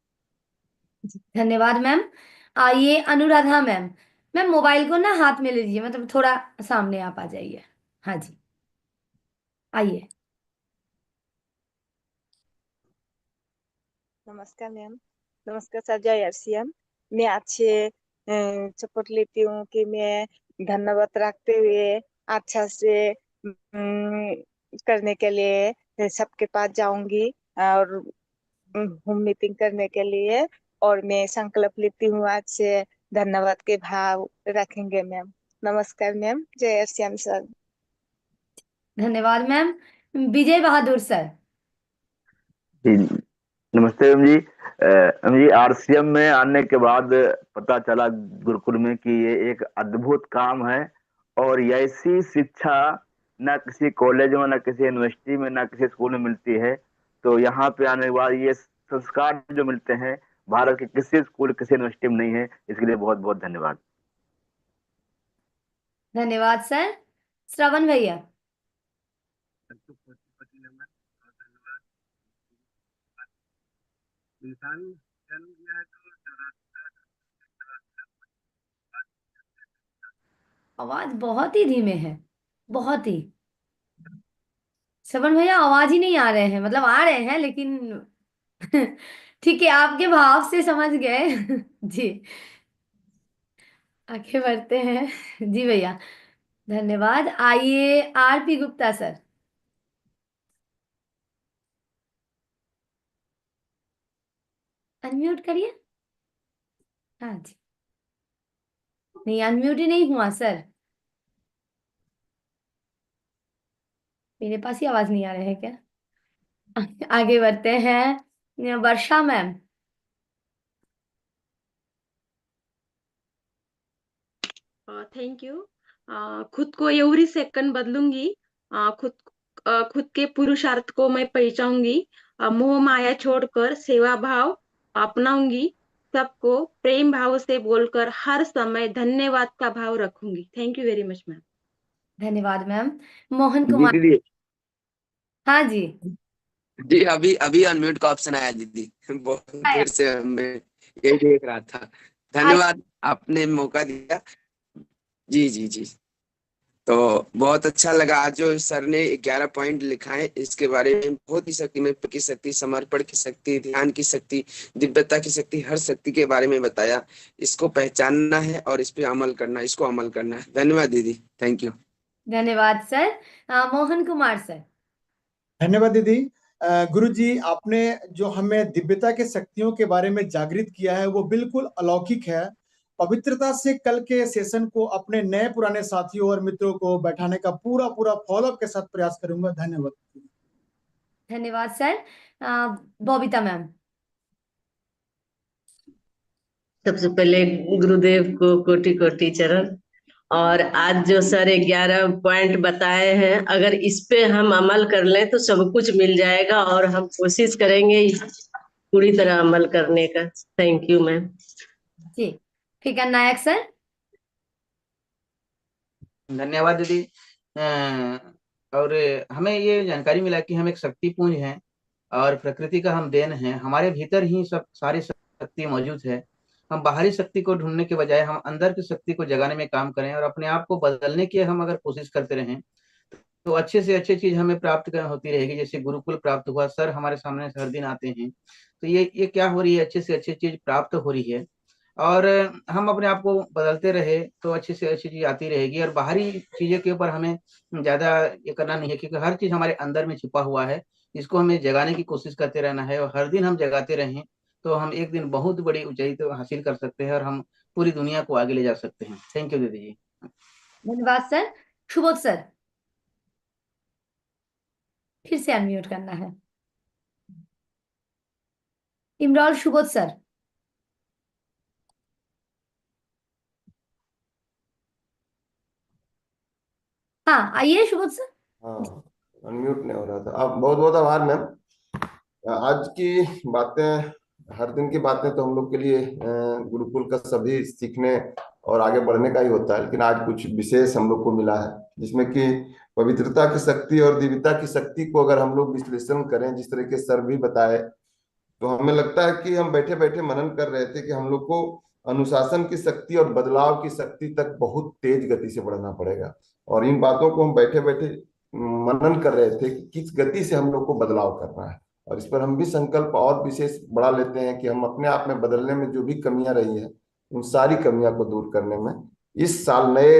धन्यवाद मैम। आइए अनुराधा मैम। मैम मोबाइल को ना हाथ में ले लीजिए, मतलब थोड़ा सामने आप आ जाइए। हाँ जी, आइए। नमस्कार मैम। नमस्कार सर, जय आरसीएम। मैं अच्छे शपथ लेती हूँ कि मैं धन्यवाद रखते हुए अच्छा से करने के लिए सबके पास जाऊंगी और होम मीटिंग करने के लिए। और मैं संकल्प लेती हूँ आज से धन्यवाद के भाव रखेंगे मैम। नमस्कार मैम, जय आरसीएम सर। धन्यवाद मैम। विजय बहादुर सर। जी, नमस्ते M ji. M ji, RCM में आने के बाद पता चला गुरुकुल में कि ये एक अद्भुत काम है और ऐसी शिक्षा ना किसी कॉलेज में, ना किसी यूनिवर्सिटी में, ना किसी स्कूल में मिलती है। तो यहाँ पे आने के बाद ये संस्कार जो मिलते हैं भारत के किसी स्कूल, किसी यूनिवर्सिटी में नहीं है। इसके लिए बहुत बहुत धन्यवाद। धन्यवाद सर। श्रवण भैया। इंसान जन्म लिया है तो आवाज बहुत ही धीमे है, बहुत ही। श्रवण भैया आवाज ही नहीं आ रहे हैं, मतलब आ रहे हैं लेकिन ठीक है, आपके भाव से समझ गए। जी, आगे बढ़ते हैं। जी भैया, धन्यवाद। आइए आरपी गुप्ता सर। अनम्यूट करिए। हाँ जी, नहीं अनम्यूट ही नहीं हुआ सर, मेरे पास ही आवाज नहीं आ रहा है क्या? आगे बढ़ते हैं, वर्षा मैम। Thank you. खुद को एवरी सेकंड बदलूंगी। खुद के पुरुषार्थ को मैं पहचानूंगी। मोह माया छोड़कर सेवा भाव अपनाऊंगी। सबको प्रेम भाव से बोलकर हर समय धन्यवाद का भाव रखूंगी। Thank you very much ma'am. धन्यवाद मैम। मोहन जी कुमार। दीदी। हाँ जी। जी अभी अभी अनम्यूट का ऑप्शन आया दीदी। बहुत आया। देर से मैं यही देख रहा था। धन्यवाद, आपने मौका दिया। जी जी जी। तो बहुत अच्छा लगा आज जो सर ने 11 पॉइंट लिखाए इसके बारे में। बहुत ही शक्ति में की शक्ति, समर्पण की शक्ति, ध्यान की शक्ति, दिव्यता की शक्ति, हर शक्ति के बारे में बताया। इसको पहचानना है और इस पे अमल करना, इसको अमल करना है। धन्यवाद दीदी, थैंक यू। धन्यवाद सर। मोहन कुमार सर। धन्यवाद दीदी। गुरु जी, आपने जो हमें दिव्यता के शक्तियों के बारे में जागृत किया है वो बिल्कुल अलौकिक है। पवित्रता से कल के सेशन को अपने नए पुराने साथियों और मित्रों को बैठाने का पूरा पूरा फॉलोअप के साथ प्रयास करूंगा। धन्यवाद। धन्यवाद सर। बबीता मैम। सबसे पहले गुरुदेव को कोटि कोटि चरण। और आज जो सर 11 पॉइंट बताए हैं, अगर इस पे हम अमल कर लें तो सब कुछ मिल जाएगा, और हम कोशिश करेंगे पूरी तरह अमल करने का। Thank you ma'am. जी ठीक है, नायक सर। धन्यवाद दीदी। और हमें ये जानकारी मिला कि हम एक शक्ति पुंज हैं और प्रकृति का हम देन हैं। हमारे भीतर ही सब सारी शक्ति मौजूद है। हम बाहरी शक्ति को ढूंढने के बजाय हम अंदर की शक्ति को जगाने में काम करें और अपने आप को बदलने की हम अगर कोशिश करते रहें तो अच्छे से अच्छी चीज हमें प्राप्त होती रहेगी। जैसे गुरुकुल प्राप्त हुआ, सर हमारे सामने हर दिन आते हैं, तो ये क्या हो रही है, अच्छे से अच्छी चीज प्राप्त हो रही है। और हम अपने आप को बदलते रहे तो अच्छी से अच्छी चीज आती रहेगी। और बाहरी चीजों के ऊपर हमें ज्यादा ये करना नहीं है, क्योंकि हर चीज हमारे अंदर में छिपा हुआ है। इसको हमें जगाने की कोशिश करते रहना है, और हर दिन हम जगाते रहें तो हम एक दिन बहुत बड़ी ऊंचाई तो हासिल कर सकते हैं और हम पूरी दुनिया को आगे ले जा सकते हैं। थैंक यू दीदी जी। धन्यवाद सर। सुबोध सर, फिर से अनम्यूट करना है। इमरान सुबोध सर। हाँ आइए सुबोध सर। हाँ, अनम्यूट नहीं हो रहा था। आप बहुत बहुत आभार मैम। आज की बातें, हर दिन की बातें तो हम लोग के लिए गुरुकुल का सभी सीखने और आगे बढ़ने का ही होता है, लेकिन आज कुछ विशेष हम लोग को मिला है जिसमें कि पवित्रता की शक्ति और दिव्यता की शक्ति को अगर हम लोग विश्लेषण करें जिस तरह के सर भी बताए, तो हमें लगता है कि हम बैठे बैठे मनन कर रहे थे कि हम लोग को अनुशासन की शक्ति और बदलाव की शक्ति तक बहुत तेज गति से बढ़ना पड़ेगा। और इन बातों को हम बैठे बैठे मनन कर रहे थे कि किस गति से हम लोग को बदलाव करना है। और इस पर हम भी संकल्प और विशेष बढ़ा लेते हैं कि हम अपने आप में बदलने में जो भी कमियां रही हैं उन सारी कमियां को दूर करने में इस साल नए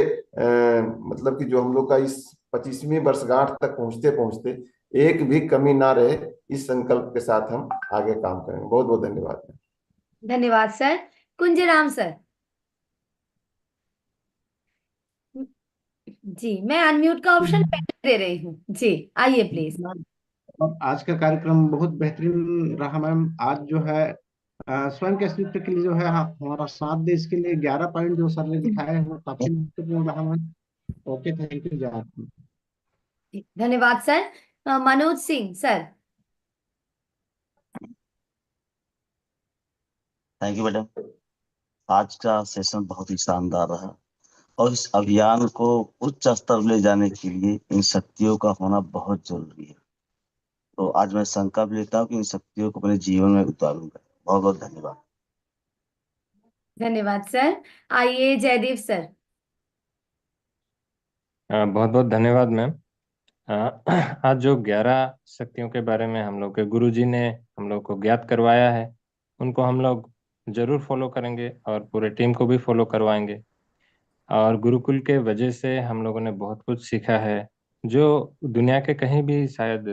मतलब कि जो हम लोग का इस 25वीं वर्षगांठ तक पहुंचते पहुंचते एक भी कमी ना रहे, इस संकल्प के साथ हम आगे काम करेंगे। बहुत बहुत धन्यवाद। धन्यवाद सर। कुंजराम सर। जी मैं अनम्यूट का ऑप्शन पहले दे रही हूँ। जी आइए प्लीज। आज का कार्यक्रम बहुत बेहतरीन रहा मैम। आज जो है स्वयं के अस्तित्व के लिए जो है हमारा साथ दे, इसके लिए 11 पॉइंट जो सर ने दिखाए हैं वो काफी महत्वपूर्ण रहा मैम। ओके, थैंक यू जय। धन्यवाद sir. Manoj Singh sir. Thank you madam. आज का सेशन बहुत ही शानदार रहा और इस अभियान को उच्च स्तर ले जाने के लिए इन शक्तियों का होना बहुत जरूरी है। तो आज मैं संकल्प लेता हूँ कि इन शक्तियों को अपने जीवन में उतारूंगा। बहुत बहुत धन्यवाद। धन्यवाद सर। आइए जयदीप सर। बहुत बहुत धन्यवाद मैम। आज जो 11 शक्तियों के बारे में हम लोग के गुरुजी ने हम लोग को ज्ञात करवाया है, उनको हम लोग जरूर फॉलो करेंगे और पूरे टीम को भी फॉलो करवाएंगे। और गुरुकुल के वजह से हम लोगों ने बहुत कुछ सीखा है जो दुनिया के कहीं भी शायद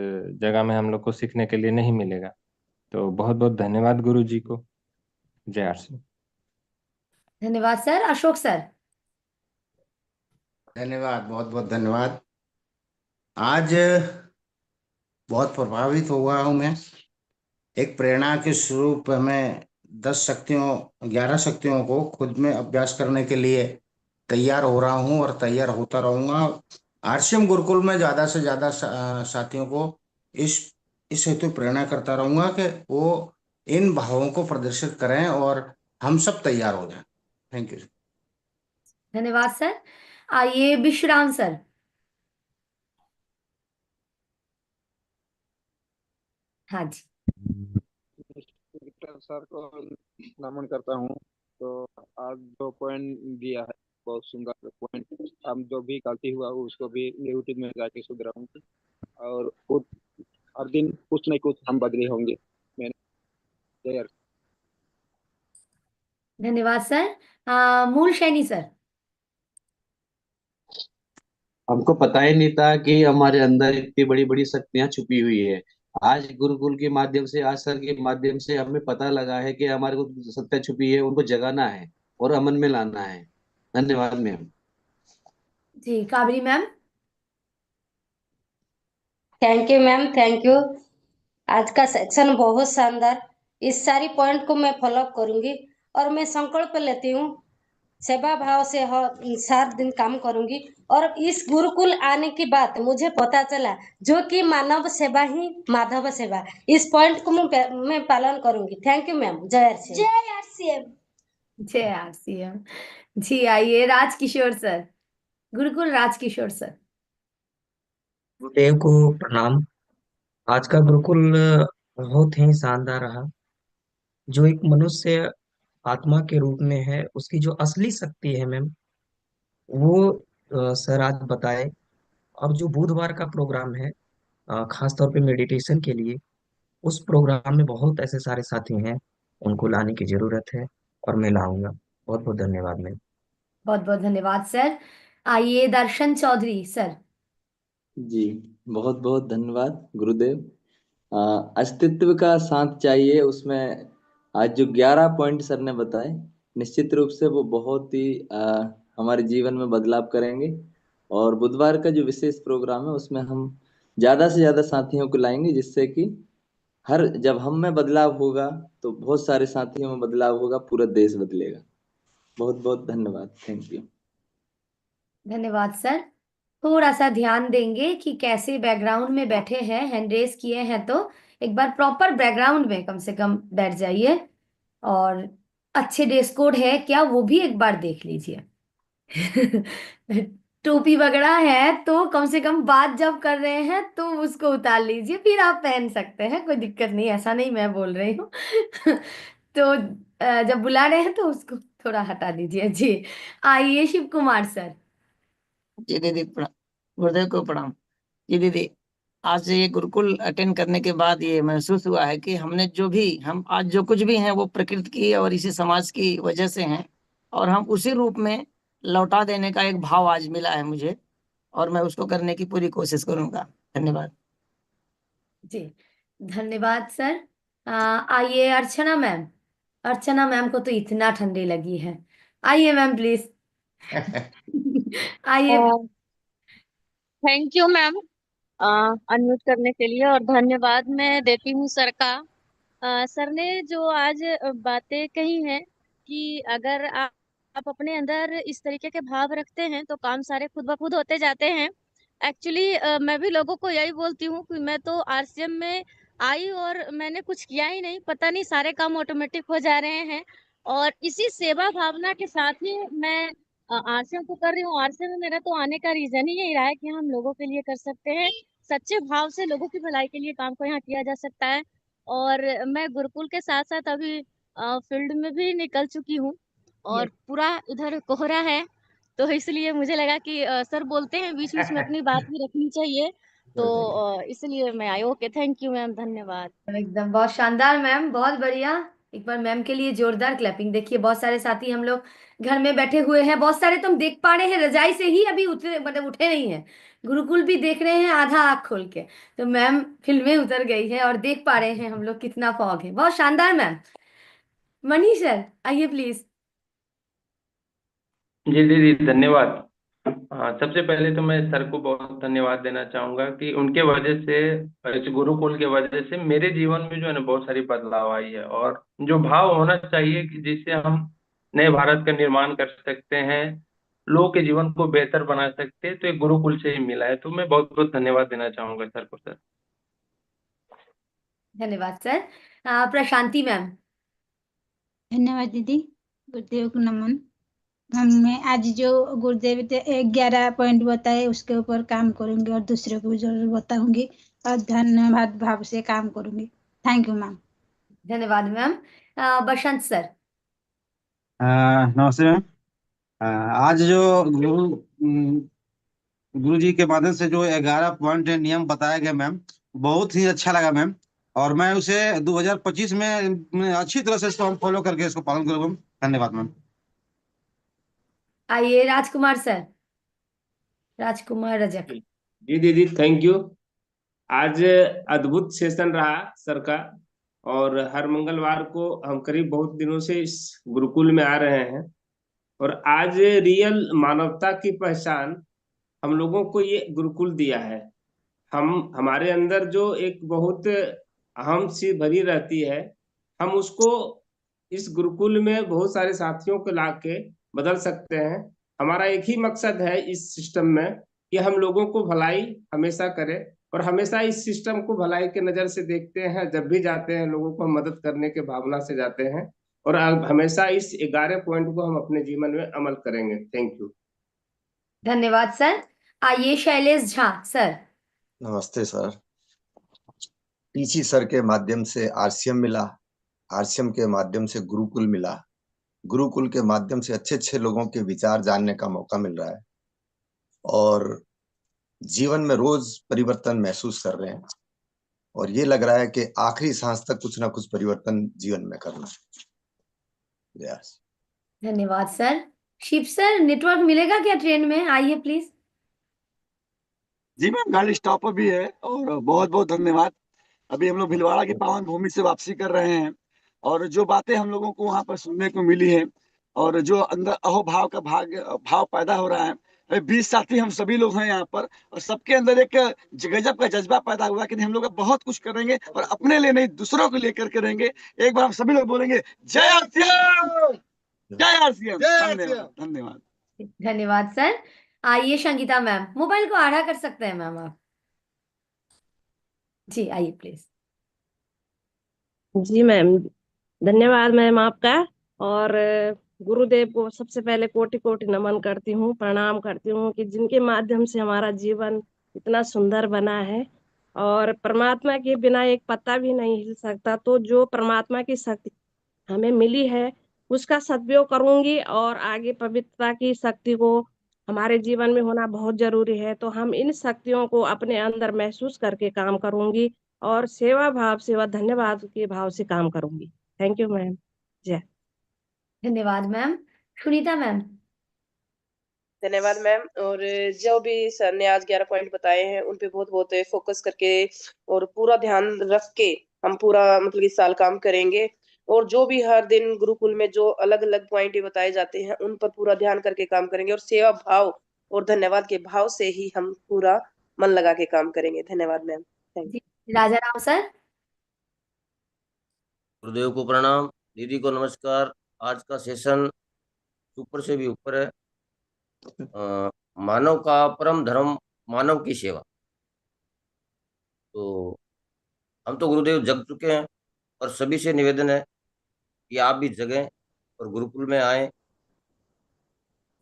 जगह में हम लोग को सीखने के लिए नहीं मिलेगा। तो बहुत बहुत धन्यवाद गुरुजी को। जय आरसी। धन्यवाद सर। अशोक सर। धन्यवाद, बहुत बहुत धन्यवाद। आज बहुत प्रभावित हुआ हूं मैं। एक प्रेरणा के स्वरूप मैं 11 शक्तियों को खुद में अभ्यास करने के लिए तैयार हो रहा हूं और तैयार होता रहूंगा। आरसीएम गुरुकुल में ज्यादा से ज्यादा साथियों को इस इस हेतु प्रेरणा करता रहूंगा कि वो इन भावों को प्रदर्शित करें और हम सब तैयार हो जाएं। Thank you. धन्यवाद सर। आइए विश्राम सर। हाँ जी। विक्टर सर को नमन करता हूँ। तो आज जो पॉइंट दिया है बहुत सुंदर पॉइंट। हम जो भी गलती हुआ उसको भी यूट्यूब में जाके सुधराऊंगी और खुद हर दिन कुछ न कुछ हम बदले होंगे। मैंने जय। धन्यवाद सर। मूल शैनी सर। हमको पता ही नहीं था कि हमारे अंदर इतनी बड़ी बड़ी शक्तियां छुपी हुई है। आज गुरुकुल के माध्यम से, आज सर के माध्यम से हमें पता लगा है कि हमारे को जो शक्तियां छुपी है उनको जगाना है और अमन में लाना है। धन्यवाद मैम। जी Kabri ma'am. Thank you ma'am, thank you. आज का सेक्शन बहुत शानदार। इस सारी पॉइंट को मैं फॉलो करूंगी और मैं संकल्प लेती हूँ सेवा भाव से 7 दिन काम करूंगी। और इस गुरुकुल आने की बात मुझे पता चला जो कि मानव सेवा ही माधव सेवा, इस पॉइंट को मैं पालन करूंगी। Thank you ma'am. जय आरसीएम। जय आरसीएम। जय आरसीएम। जी आइए राजकिशोर सर। गुरुकुल राजकिशोर सर। गुरुदेव को प्रणाम। आज का गुरुकुल बहुत ही शानदार रहा। जो एक मनुष्य आत्मा के रूप में है, उसकी जो असली शक्ति है मैम, वो सर आज बताए। और जो बुधवार का प्रोग्राम है, खास तौर पे मेडिटेशन के लिए, उस प्रोग्राम में बहुत ऐसे सारे साथी हैं, उनको लाने की जरूरत है और मैं लाऊंगा। बहुत बहुत धन्यवाद मैम। बहुत बहुत धन्यवाद सर। आइए दर्शन चौधरी सर। जी बहुत बहुत धन्यवाद गुरुदेव। अस्तित्व का साथ चाहिए उसमें। आज जो 11 पॉइंट सर ने बताए, निश्चित रूप से वो बहुत ही हमारे जीवन में बदलाव करेंगे। और बुधवार का जो विशेष प्रोग्राम है उसमें हम ज्यादा से ज्यादा साथियों को लाएंगे, जिससे कि जब हम में बदलाव होगा तो बहुत सारे साथियों में बदलाव होगा, पूरा देश बदलेगा। बहुत बहुत धन्यवाद। Thank you. धन्यवाद सर। थोड़ा सा ध्यान देंगे कि कैसे बैकग्राउंड में बैठे हैं, हैंड रेस किए हैं, तो एक बार प्रॉपर बैकग्राउंड में कम से कम बैठ जाइए और अच्छे ड्रेस कोड है क्या वो भी एक बार देख लीजिए। टोपी वगैरह है तो कम से कम बात जब कर रहे हैं तो उसको उतार लीजिए, फिर आप पहन सकते हैं, कोई दिक्कत नहीं, ऐसा नहीं मैं बोल रही हूँ। तो जब बुला रहे हैं तो उसको थोड़ा हटा दीजिए। जी आइए शिव कुमार सर। जी दीदी प्रणाम। गुरुदेव को प्रणाम। जी दीदी, आज ये गुरुकुल अटेंड करने के बाद ये महसूस हुआ है कि हम आज जो कुछ भी हैं वो प्रकृति की और इसी समाज की वजह से हैं, और हम उसी रूप में लौटा देने का एक भाव आज मिला है मुझे, और मैं उसको करने की पूरी कोशिश करूंगा। धन्यवाद। जी धन्यवाद सर। आइए अर्चना मैम। अर्चना मैम को तो इतना ठंडी लगी है। आइए मैम प्लीज। आइए। थैंक यू मैम अनम्यूट करने के लिए, और धन्यवाद मैं देती हूँ सर का। सर ने जो आज बातें कही हैं कि अगर आप अपने अंदर इस तरीके के भाव रखते हैं तो काम सारे खुद ब खुद होते जाते हैं। एक्चुअली मैं भी लोगों को यही बोलती हूँ कि मैं तो आरसीएम में आई और मैंने कुछ किया ही नहीं, पता नहीं सारे काम ऑटोमेटिक हो जा रहे हैं। और इसी सेवा भावना के साथ ही मैं आरसीएम को कर रही हूँ। आरसीएम में मेरा तो आने का रीजन ही यही रहा है कि हम लोगों के लिए कर सकते हैं, सच्चे भाव से लोगों की भलाई के लिए काम को यहाँ किया जा सकता है। और मैं गुरुकुल के साथ साथ अभी फील्ड में भी निकल चुकी हूँ और पूरा इधर कोहरा है, तो इसलिए मुझे लगा कि सर बोलते हैं बीच बीच में अपनी बात भी रखनी चाहिए, तो इसलिए मैं आई। ओके, थैंक यू मैम, धन्यवाद। एकदम बहुत शानदार मैम, बहुत बढ़िया। एक बार मैम के लिए जोरदार क्लैपिंग। देखिए बहुत सारे साथी हम लोग घर में बैठे हुए हैं, बहुत सारे तुम देख पा रहे हैं रजाई से ही अभी उठे, मतलब उठे नहीं हैं, गुरुकुल भी देख रहे हैं आधा आँख खोल के। तो मैम फिल्म में उतर गई है और देख पा रहे हैं हम लोग कितना फॉग है। बहुत शानदार मैम। मनीष सर आइए प्लीज। जी दीदी धन्यवाद। हाँ, सबसे पहले तो मैं सर को बहुत धन्यवाद देना चाहूंगा कि उनके वजह से, इस गुरुकुल के वजह से मेरे जीवन में जो है ना बहुत सारी बदलाव आई है, और जो भाव होना चाहिए कि जिससे हम नए भारत का निर्माण कर सकते हैं, लोगों के जीवन को बेहतर बना सकते हैं, तो एक गुरुकुल से ही मिला है। तो मैं बहुत बहुत धन्यवाद देना चाहूंगा सर को। सर धन्यवाद सर। प्रशांति मैम। धन्यवाद दीदी। गुरुदेव को नमन। मैं आज जो गुरुदेव 11 पॉइंट बताए उसके ऊपर काम करूंगी और दूसरे को जरूर बताऊंगी और धन्यवाद भाव से काम करूंगी। Thank you ma'am. धन्यवाद मैम। बसंत सर। नमस्ते मैम। आज जो गुरु जी के माध्यम से जो 11 पॉइंट नियम बताया गया मैम, बहुत ही अच्छा लगा मैम, और मैं उसे 2025 में अच्छी तरह से इसको हम फॉलो करके इसको पालन करूंगा मैम। धन्यवाद मैम। आइए राजकुमार सर। राजकुमार रजक। जी दीदी, थैंक यू। आज अद्भुत सेशन रहा सर का, और हर मंगलवार को हम करीब बहुत दिनों से इस गुरुकुल में आ रहे हैं, और आज रियल मानवता की पहचान हम लोगों को ये गुरुकुल दिया है। हमारे अंदर जो एक बहुत अहम सी भरी रहती है, हम उसको इस गुरुकुल में बहुत सारे साथियों को लाके बदल सकते हैं। हमारा एक ही मकसद है इस सिस्टम में कि हम लोगों को भलाई हमेशा करें, और हमेशा इस सिस्टम को भलाई के नजर से देखते हैं। जब भी जाते हैं लोगों को हम मदद करने के भावना से जाते हैं, और हमेशा इस 11 पॉइंट को हम अपने जीवन में अमल करेंगे। Thank you. धन्यवाद सर। आइए शैलेश झा सर। नमस्ते सर। टीची सर के माध्यम से आरसीएम मिला, आरसीएम के माध्यम से गुरुकुल मिला, गुरुकुल के माध्यम से अच्छे अच्छे लोगों के विचार जानने का मौका मिल रहा है, और जीवन में रोज परिवर्तन महसूस कर रहे हैं, और ये लग रहा है कि आखिरी सांस तक कुछ ना कुछ परिवर्तन जीवन में करना है। यस। धन्यवाद सर। शिव सर, नेटवर्क मिलेगा क्या ट्रेन में? आइए प्लीज। जी मैम, गाड़ी स्टॉप पर भी है, और बहुत बहुत धन्यवाद। अभी हम लोग भीलवाड़ा की पावन भूमि से वापसी कर रहे हैं, और जो बातें हम लोगों को वहां पर सुनने को मिली है, और जो अंदर अहोभाव का भाव पैदा हो रहा है। 20 साथी हम सभी लोग हैं यहाँ पर, और सबके अंदर एक गजब का जज्बा पैदा हुआ कि हम लोग बहुत कुछ करेंगे, और अपने लिए नहीं दूसरों को लेकर करेंगे। एक बार हम सभी लोग बोलेंगे जय आरसीएम, जय आरसीएम। धन्यवाद धन्यवाद। धन्यवाद सर। आइए संगीता मैम, मोबाइल को आड़ा कर सकते हैं मैम आप? जी आइए प्लीज। जी मैम, धन्यवाद मैम आपका। और गुरुदेव को सबसे पहले कोटि कोटि नमन करती हूँ, प्रणाम करती हूँ कि जिनके माध्यम से हमारा जीवन इतना सुंदर बना है, और परमात्मा के बिना एक पत्ता भी नहीं हिल सकता। तो जो परमात्मा की शक्ति हमें मिली है उसका सदुपयोग करूंगी, और आगे पवित्रता की शक्ति को हमारे जीवन में होना बहुत जरूरी है। तो हम इन शक्तियों को अपने अंदर महसूस करके काम करूंगी, और सेवा भाव से व धन्यवाद के भाव से काम करूंगी। Thank you ma'am. जय। धन्यवाद मैम। सुनीता मैम। धन्यवाद मैम। और जो भी सर ने आज 11 पॉइंट बताए हैं उन पे बहुत बहुत फोकस करके और पूरा ध्यान रख के हम पूरा मतलब इस साल काम करेंगे, और जो भी हर दिन गुरुकुल में जो अलग अलग पॉइंट बताए जाते हैं उन पर पूरा ध्यान करके काम करेंगे, और सेवा भाव और धन्यवाद के भाव से ही हम पूरा मन लगा के काम करेंगे। धन्यवाद ma'am. Thank you. Raja Ram sir. गुरुदेव को प्रणाम, दीदी को नमस्कार। आज का सेशन ऊपर से भी ऊपर है। मानव का परम धर्म मानव की सेवा। तो हम तो गुरुदेव जग चुके हैं, और सभी से निवेदन है कि आप भी जगें और गुरुकुल में आए।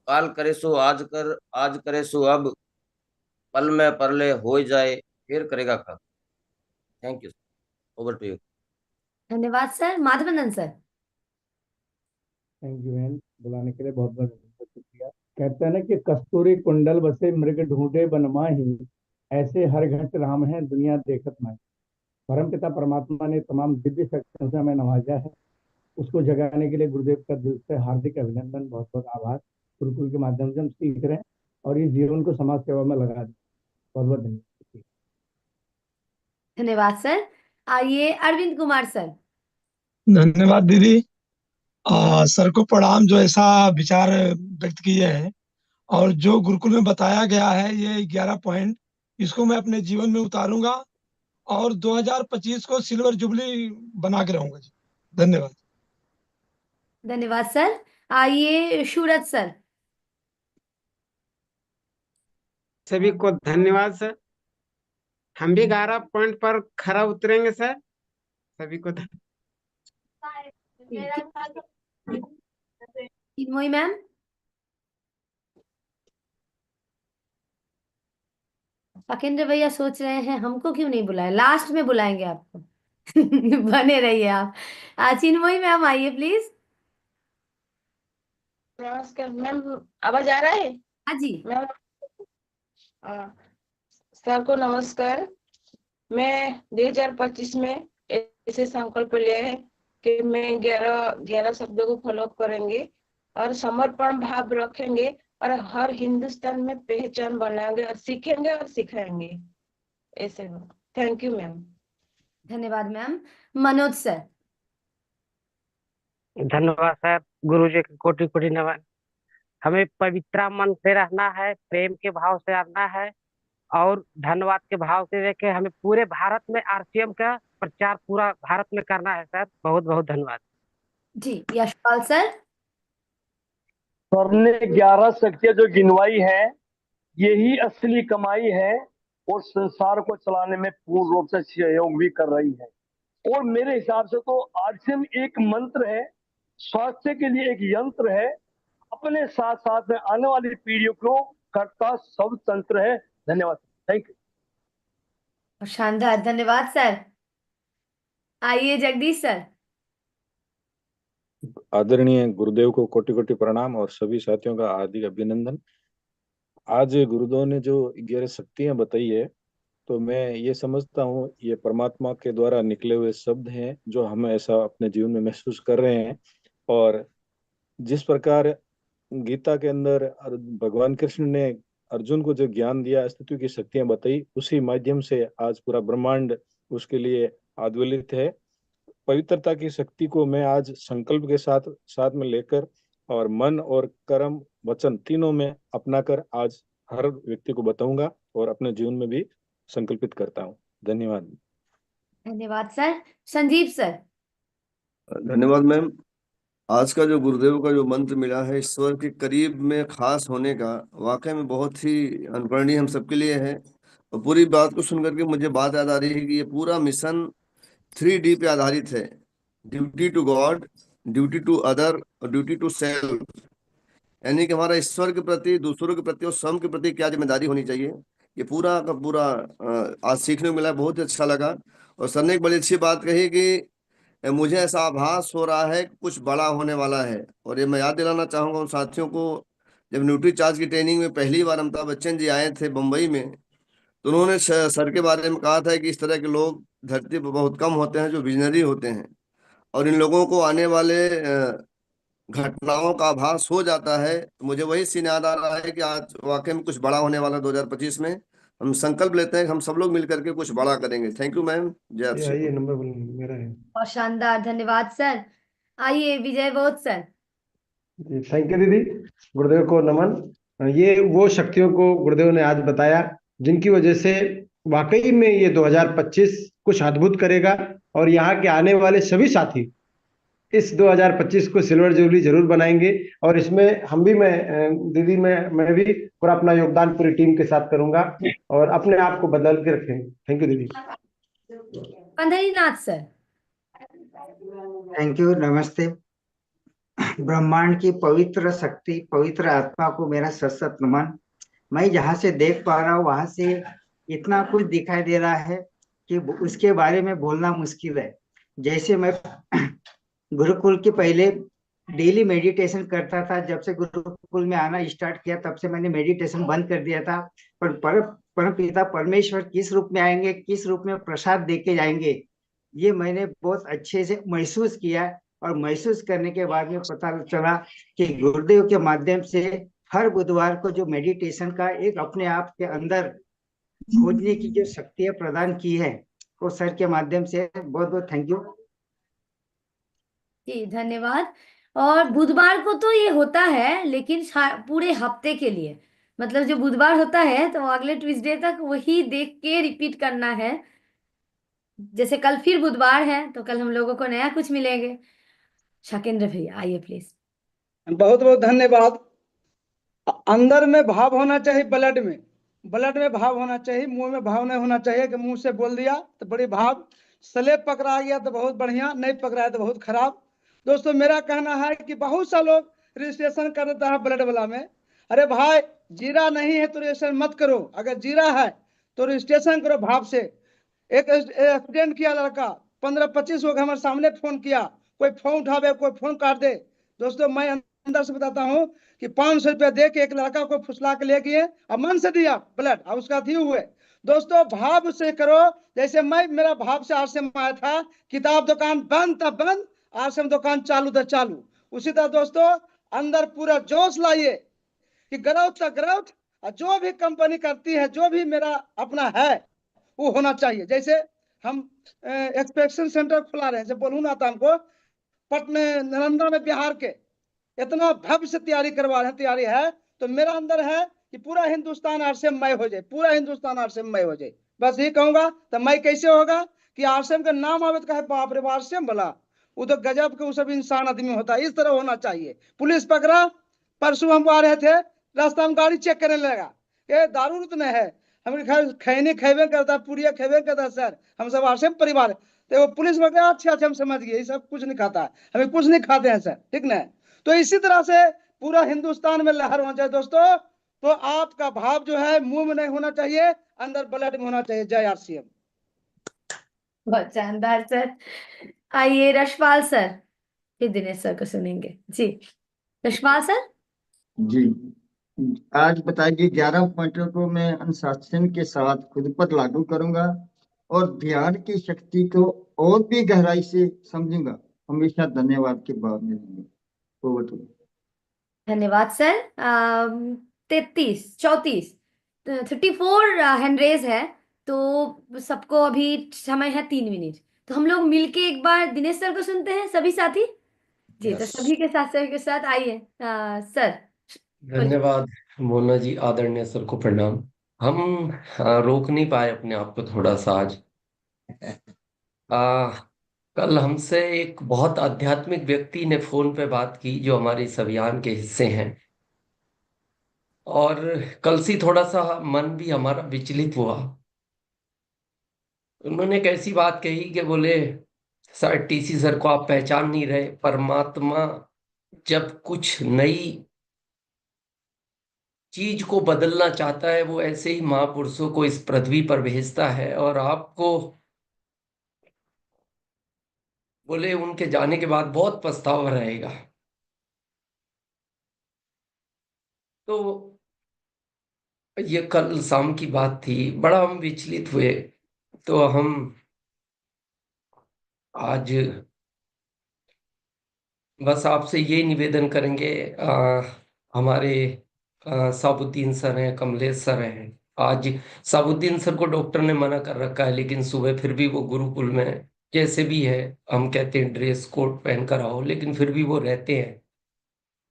काल करे सो आज कर, आज करे सो अब, पल में परले हो जाए फिर करेगा कब। Thank you. Over to you. धन्यवाद sir. Madhavnandan sir. Thank you ma'am, बुलाने के लिए बहुत बहुत शुक्रिया। कहते हैं ना कि कस्तूरी कुंडल बसे मृग ढूंढे बनमाही, ऐसे हर घट राम है दुनिया देखत माही। परमपिता परमात्मा ने तमाम दिव्य शक्तियों से हमें नवाजा है, उसको जगाने के लिए गुरुदेव का दिल से हार्दिक अभिनंदन, बहुत बहुत आभार। गुरुकुल के माध्यम से हम सीख रहे हैं, और इस जीवन को समाज सेवा में लगा दें। बहुत बहुत धन्यवाद। धन्यवाद सर। आइए अरविंद कुमार सर। धन्यवाद दीदी। सर को प्रणाम, जो ऐसा विचार व्यक्त किए हैं, और जो गुरुकुल में बताया गया है ये 11 पॉइंट, इसको मैं अपने जीवन में उतारूंगा और 2025 को सिल्वर जुबली बना के रहूंगा जी। धन्यवाद। धन्यवाद सर। आइए सूरज सर। सभी को धन्यवाद सर। हम भी 11 पॉइंट पर खरा उतरेंगे सर। सभी को चिन्मयी मैम। पकेंद्र भैया सोच रहे हैं हमको क्यों नहीं बुलाया, लास्ट में बुलाएंगे आपको। बने रहिए आप। चिन्मयी मैम आइए प्लीज। नमस्कार मैम, आवाज आ रहा है? हाँ जी मैम। सर को नमस्कार। मैं 2025 में ऐसे संकल्प लिया है कि मैं 11 शब्दों को फॉलो करेंगे और समर्पण भाव रखेंगे और हर हिंदुस्तान में पहचान बनाएंगे और सीखेंगे और सिखाएंगे। ऐसे हो। Thank you ma'am. धन्यवाद मैम। मनोज सर। धन्यवाद सर। गुरु जी को कोटि कोटि नमन। हमें पवित्र मन से रहना है, प्रेम के भाव से रहना है और धन्यवाद के भाव से देखे हमें पूरे भारत में आरसीएम का प्रचार पूरा भारत में करना है सर। बहुत बहुत धन्यवाद जी। यशपाल सर। सर ने 11 शक्तियां जो गिनवाई है यही असली कमाई है और संसार को चलाने में पूर्ण रूप से सहयोग भी कर रही है। और मेरे हिसाब से तो आरसीएम एक मंत्र है, स्वास्थ्य के लिए एक यंत्र है, अपने साथ साथ में आने वाली पीढ़ियों को करता सब तंत्र है। धन्यवाद। Thank you. शानदार। धन्यवाद सर। आइए जगदीश सर। आदरणीय गुरुदेव को कोटि कोटि प्रणाम और सभी साथियों का हार्दिक अभिनंदन। आज गुरुदेव ने जो 11 शक्तियां बताई है तो मैं ये समझता हूँ ये परमात्मा के द्वारा निकले हुए शब्द हैं जो हम ऐसा अपने जीवन में महसूस कर रहे हैं। और जिस प्रकार गीता के अंदर भगवान कृष्ण ने अर्जुन को जो ज्ञान दिया, अस्तित्व की शक्तियां बताई, उसी माध्यम से आज पूरा ब्रह्मांड उसके लिए आद्वलित है। पवित्रता की शक्ति को मैं आज संकल्प के साथ साथ में लेकर और मन और कर्म वचन तीनों में अपनाकर आज हर व्यक्ति को बताऊंगा और अपने जीवन में भी संकल्पित करता हूँ। धन्यवाद। धन्यवाद सर। संजीव सर। धन्यवाद मैम। आज का जो गुरुदेव का जो मंत्र मिला है ईश्वर के करीब में खास होने का, वाकई में बहुत ही अनुकरणीय हम सबके लिए है। और पूरी बात को सुन करके मुझे बात याद आ रही है कि ये पूरा मिशन 3D पे आधारित है। Duty to God, duty to other और ड्यूटी टू सेल्फ। यानी कि हमारा ईश्वर के प्रति, दूसरों के प्रति और स्वयं के प्रति क्या जिम्मेदारी होनी चाहिए, ये पूरा का पूरा आज सीखने को मिला। बहुत ही अच्छा लगा। और सर ने एक बड़ी अच्छी बात कही कि मुझे ऐसा आभास हो रहा है कि कुछ बड़ा होने वाला है। और ये मैं याद दिलाना चाहूंगा उन साथियों को, जब न्यूट्री चार्ज की ट्रेनिंग में पहली बार अमिताभ बच्चन जी आए थे बम्बई में, तो उन्होंने सर के बारे में कहा था कि इस तरह के लोग धरती पर बहुत कम होते हैं जो विजनरी होते हैं, और इन लोगों को आने वाले घटनाओं का आभास हो जाता है। तो मुझे वही सीन याद आ रहा है कि आज वाकई में कुछ बड़ा होने वाला 2025 में। हम संकल्प लेते हैं कि हम सब लोग मिलकर के कुछ बड़ा करेंगे। Thank you ma'am. जय ये नंबर मेरा है। और शानदार। धन्यवाद सर। आइए विजय बोध सर। थैंक यू दीदी। गुरुदेव को नमन। ये वो शक्तियों को गुरुदेव ने आज बताया जिनकी वजह से वाकई में ये 2025 कुछ अद्भुत करेगा और यहाँ के आने वाले सभी साथी इस 2025 को सिल्वर जुबली जरूर बनाएंगे। और इसमें हम भी, मैं दीदी, मैं भी पूरा अपना योगदान पूरी टीम के साथ करूंगा और अपने आप को बदल के रखेंगे। थैंक यू दीदी। पंढरीनाथ सर। Thank you. नमस्ते। ब्रह्मांड की पवित्र शक्ति, पवित्र आत्मा को मेरा सशक्त नमन। मैं जहाँ से देख पा रहा हूँ वहां से इतना कुछ दिखाई दे रहा है कि उसके बारे में बोलना मुश्किल है। जैसे मैं गुरुकुल के पहले डेली मेडिटेशन करता था, जब से गुरुकुल में आना स्टार्ट किया तब से मैंने मेडिटेशन बंद कर दिया था। पर परम पिता परमेश्वर किस रूप में आएंगे, किस रूप में प्रसाद देके जाएंगे, ये मैंने बहुत अच्छे से महसूस किया। और महसूस करने के बाद में पता चला कि गुरुदेव के माध्यम से हर बुधवार को जो मेडिटेशन का एक अपने आप के अंदर खोजने की जो शक्तियां प्रदान की है वो सर के माध्यम से बहुत बहुत थैंक यू। जी धन्यवाद। और बुधवार को तो ये होता है, लेकिन पूरे हफ्ते के लिए, मतलब जो बुधवार होता है तो अगले ट्यूसडे तक वही देख के रिपीट करना है। जैसे कल फिर बुधवार है तो कल हम लोगों को नया कुछ मिलेंगे। शकेंद्र भैया आइए प्लीज। बहुत बहुत धन्यवाद। अंदर में भाव होना चाहिए, ब्लड में भाव होना चाहिए, मुंह में भाव नहीं होना चाहिए कि मुंह से बोल दिया तो बड़ी भाव। स्लेब पकड़ा गया तो बहुत बढ़िया, नहीं पकड़ाया तो बहुत खराब। दोस्तों मेरा कहना है कि बहुत सा लोग रजिस्ट्रेशन कर देता है ब्लड वाला में। अरे भाई, जीरा नहीं है तो रजिस्ट्रेशन मत करो, अगर जीरा है तो रजिस्ट्रेशन करो भाव से। एक एक्सीडेंट किया लड़का, 15-25 लोग हमारे सामने फोन किया, कोई फोन उठावे कोई फोन काट दे। दोस्तों मैं अंदर से बताता हूँ कि 500 रुपया दे के एक लड़का को फुसला के ले गए और मन से दिया ब्लड और उसका थी हुए। दोस्तों भाव से करो, जैसे मैं मेरा भाव से आश्रम आया था, किताब दुकान बंद तब बंद, आश्रम दुकान चालू तो चालू। उसी तरह दोस्तों अंदर पूरा जोश लाइए कि ग्रोथ तक ग्रोथ, और जो भी कंपनी करती है, जो भी मेरा अपना है वो होना चाहिए। जैसे हम एक्सपेक्शन सेंटर खुला रहे हैं, जब बोलूँ ना तो हमको पटना नालंदा में बिहार के इतना भव्य से तैयारी करवा रहे हैं, तैयारी है तो मेरा अंदर है कि पूरा हिंदुस्तान आरसीएममय हो जाए, पूरा हिंदुस्तान आरसीएममय हो जाए। बस ये कहूंगा तो मैं कैसे होगा कि आरसीएम का नाम आवे तो कहे बाप रे आरसीएम बोला, वो तो गजब के, वो सब इंसान आदमी होता है, इस तरह होना चाहिए। पुलिस पकड़ा, परसों हम आ रहे थे, रास्ता में गाड़ी चेक करने लगा, ये दारू तो नहीं है। हम खैनी खेबे करता, पुड़िया खेबे करता सर, हम सब आरसीएम परिवार। तो वो पुलिस में कहा अच्छा अच्छा हम समझ गए, ये सब कुछ नहीं खाता है, हमें कुछ नहीं खाते हैं सर, ठीक ना। तो इसी तरह से पूरा हिंदुस्तान में लहर होना चाहिए दोस्तों। तो आपका भाव जो है मुंह में नहीं होना चाहिए, अंदर ब्लड में होना चाहिए। जय आरसीएम। बहुत शानदार सर। आइए रशपाल सर, फिर दिनेश सर को सुनेंगे जी। रशपाल सर। जी, आज बताइए 11 पॉइंटों को मैं अनुशासन के साथ खुद पर लागू करूंगा और ध्यान की शक्ति को और भी गहराई से समझूंगा। हमेशा धन्यवाद के बाद मिलेंगे। Over to you. धन्यवाद सर। 34 हैंड रेज है, तो सबको अभी समय है 3 मिनट। तो हम लोग मिलके एक बार दिनेश सर को सुनते हैं सभी साथी जी। तो यस, सभी के साथ आइए। सर बोलिए। धन्यवाद मोना जी, आदरणीय सर को प्रणाम। हम रोक नहीं पाए अपने आप को थोड़ा सा आज। आ, कल हमसे एक बहुत आध्यात्मिक व्यक्ति ने फोन पे बात की जो हमारे इस अभियान के हिस्से हैं, और कल से थोड़ा सा मन भी हमारा विचलित हुआ। उन्होंने एक ऐसी बात कही कि बोले सर, टीसी सर को आप पहचान नहीं रहे। परमात्मा जब कुछ नई चीज को बदलना चाहता है वो ऐसे ही महापुरुषों को इस पृथ्वी पर भेजता है, और आपको बोले उनके जाने के बाद बहुत पछतावा रहेगा। तो ये कल शाम की बात थी, बड़ा हम विचलित हुए। तो हम आज बस आपसे ये निवेदन करेंगे। हमारे साबुद्दीन सर हैं, कमलेश सर हैं। आज साबुद्दीन सर को डॉक्टर ने मना कर रखा है, लेकिन सुबह फिर भी वो गुरुकुल में जैसे भी है, हम कहते हैं ड्रेस कोट पहन कर आओ, लेकिन फिर भी वो रहते हैं।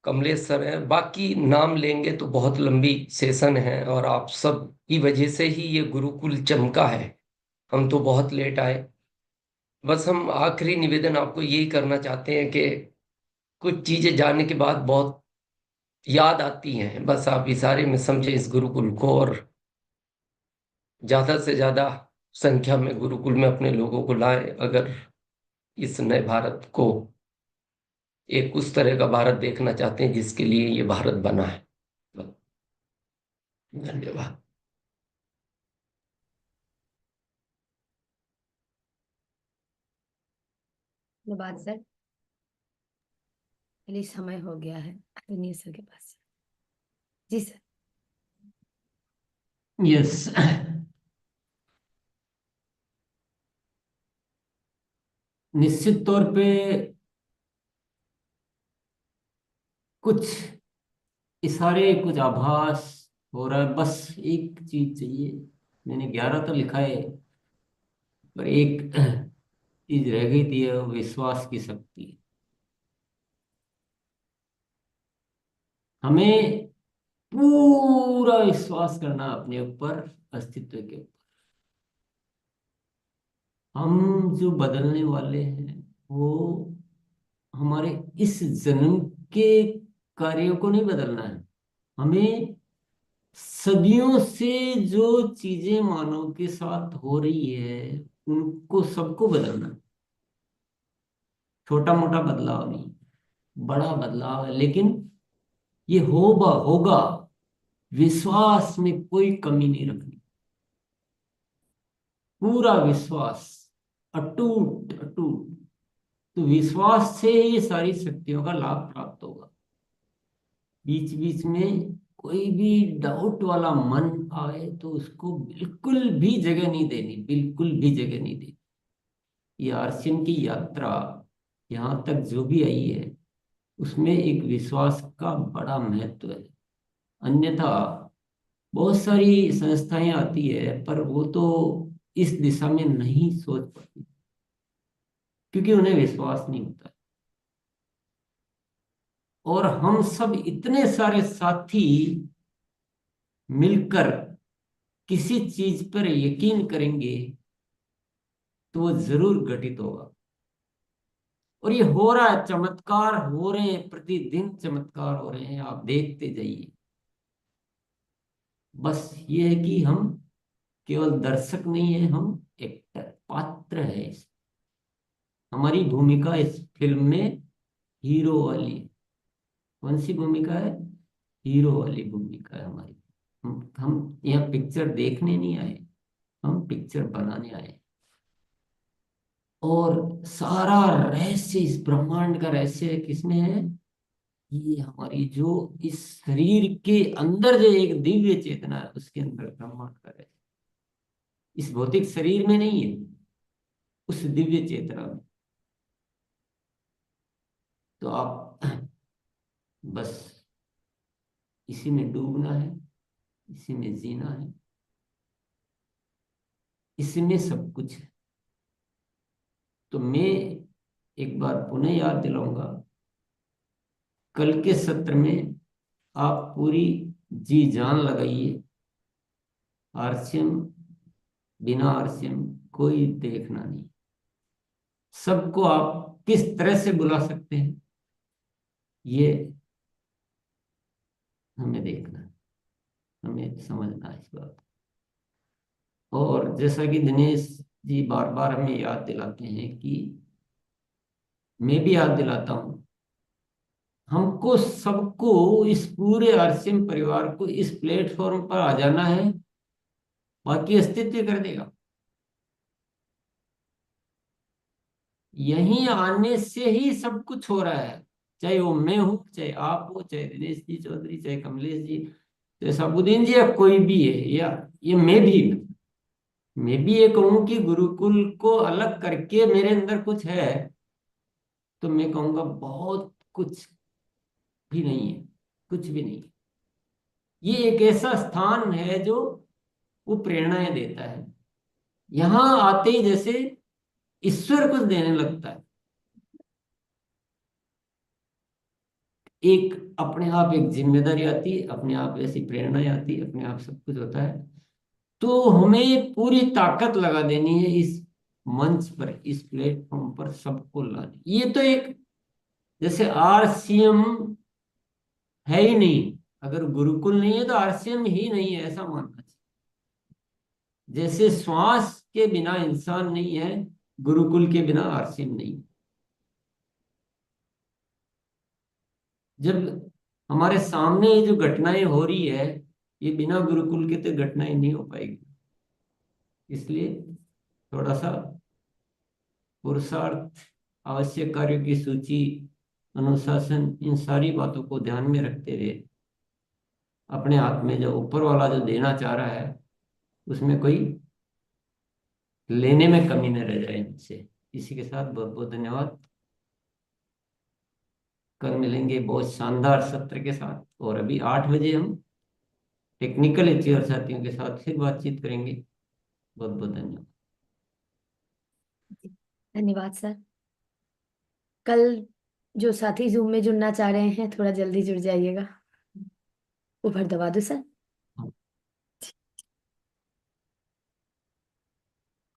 कमलेश सर हैं, बाकी नाम लेंगे तो बहुत लंबी सेशन है, और आप सब की वजह से ही ये गुरुकुल चमका है। हम तो बहुत लेट आए। बस हम आखिरी निवेदन आपको यही करना चाहते हैं कि कुछ चीजें जानने के बाद बहुत याद आती हैं। बस आप इशारे में समझे इस गुरुकुल को, और ज्यादा से ज्यादा संख्या में गुरुकुल में अपने लोगों को लाएं, अगर इस नए भारत को एक उस तरह का भारत देखना चाहते हैं जिसके लिए ये भारत बना है। धन्यवाद। धन्यवाद सर। चलिए समय हो गया है दिनेश सर के पास। जी सर। यस, निश्चित तौर पे कुछ इशारे, कुछ आभास हो रहा है। बस एक चीज चाहिए। मैंने 11 तो लिखा है, पर एक चीज रह गई थी, वो विश्वास की शक्ति। हमें पूरा विश्वास करना अपने ऊपर, अस्तित्व के ऊपर। हम जो बदलने वाले हैं वो हमारे इस जन्म के कार्यों को नहीं बदलना है, हमें सदियों से जो चीजें मानव के साथ हो रही है उनको सबको बदलना है। छोटा मोटा बदलाव नहीं, बड़ा बदलाव है, लेकिन ये होगा। विश्वास में कोई कमी नहीं रखनी, पूरा विश्वास, अटूट अटूट। तो विश्वास से ये सारी शक्तियों का लाभ प्राप्त होगा। बीच बीच में कोई भी डाउट वाला मन आए तो उसको बिल्कुल भी जगह नहीं देनी, बिल्कुल भी जगह नहीं देनी। ये आरसीएम की यात्रा यहाँ तक जो भी आई है उसमें एक विश्वास का बड़ा महत्व है। अन्यथा बहुत सारी संस्थाएं आती है पर वो तो इस दिशा में नहीं सोच पाती क्योंकि उन्हें विश्वास नहीं होता। और हम सब इतने सारे साथी मिलकर किसी चीज पर यकीन करेंगे तो वो जरूर घटित होगा। और ये हो रहा है, चमत्कार हो रहे हैं, प्रतिदिन चमत्कार हो रहे हैं, आप देखते जाइए। बस ये है कि हम केवल दर्शक नहीं है, हम एक्टर, पात्र है। हमारी भूमिका इस फिल्म में हीरो वाली है। कौन सी भूमिका है? हीरो वाली भूमिका है हमारी। हम यहाँ पिक्चर देखने नहीं आए, हम पिक्चर बनाने आए। और सारा रहस्य, इस ब्रह्मांड का रहस्य किसमें है? ये हमारी जो इस शरीर के अंदर जो एक दिव्य चेतना है उसके अंदर ब्रह्मांड का रहस्य, इस भौतिक शरीर में नहीं है, उस दिव्य चेतना में। तो आप बस इसी में डूबना है, इसी में जीना है, इसी में सब कुछ है। तो मैं एक बार पुनः याद दिलाऊंगा, कल के सत्र में आप पूरी जी जान लगाइए। आरसीएम, बिना आरसीएम कोई देखना नहीं। सबको आप किस तरह से बुला सकते हैं ये हमें देखना है, हमें समझना है इस बात। और जैसा कि दिनेश जी बार बार हमें याद दिलाते हैं कि मैं भी याद दिलाता हूं, हमको सबको, इस पूरे आरसीएम परिवार को इस प्लेटफॉर्म पर आ जाना है, बाकी अस्तित्व कर देगा। यहीं आने से ही सब कुछ हो रहा है, चाहे वो मैं हूं, चाहे आप हो, चाहे दिनेश जी चौधरी, चाहे कमलेश जी, चाहे साबुद्दीन जी, या कोई भी है, या ये मैं भी ये कहूं कि गुरुकुल को अलग करके मेरे अंदर कुछ है, तो मैं कहूंगा बहुत कुछ भी नहीं है, कुछ भी नहीं। ये एक ऐसा स्थान है जो वो प्रेरणाएं देता है। यहां आते ही जैसे ईश्वर कुछ देने लगता है, एक अपने आप एक जिम्मेदारी आती है, अपने आप ऐसी प्रेरणाएं आती है, अपने आप सब कुछ होता है। तो हमें पूरी ताकत लगा देनी है इस मंच पर, इस प्लेटफॉर्म पर सबको लाने। ये तो एक जैसे आरसीएम है ही नहीं, अगर गुरुकुल नहीं है तो आरसीएम ही नहीं है, ऐसा मानना चाहिए। जैसे श्वास के बिना इंसान नहीं है, गुरुकुल के बिना आरसीएम नहीं। जब हमारे सामने ये जो घटनाएं हो रही है, ये बिना गुरुकुल के तो घटनाएं नहीं हो पाएगी। इसलिए थोड़ा सा पुरुषार्थ, आवश्यक कार्यों की सूची, अनुशासन, इन सारी बातों को ध्यान में रखते हुए अपने हाथ में जो ऊपर वाला जो देना चाह रहा है उसमें कोई लेने में कमी न रह जाए मुझसे। इसी के साथ बहुत बहुत धन्यवाद। कल मिलेंगे बहुत शानदार सत्र के साथ, और अभी 8 बजे हम टेक्निकल एचआर साथियों के साथ फिर बातचीत करेंगे। बहुत बहुत धन्यवाद। धन्यवाद सर। कल जो साथी जूम में जुड़ना चाह रहे हैं थोड़ा जल्दी जुड़ जाइएगा। ऊपर दबा दो सर।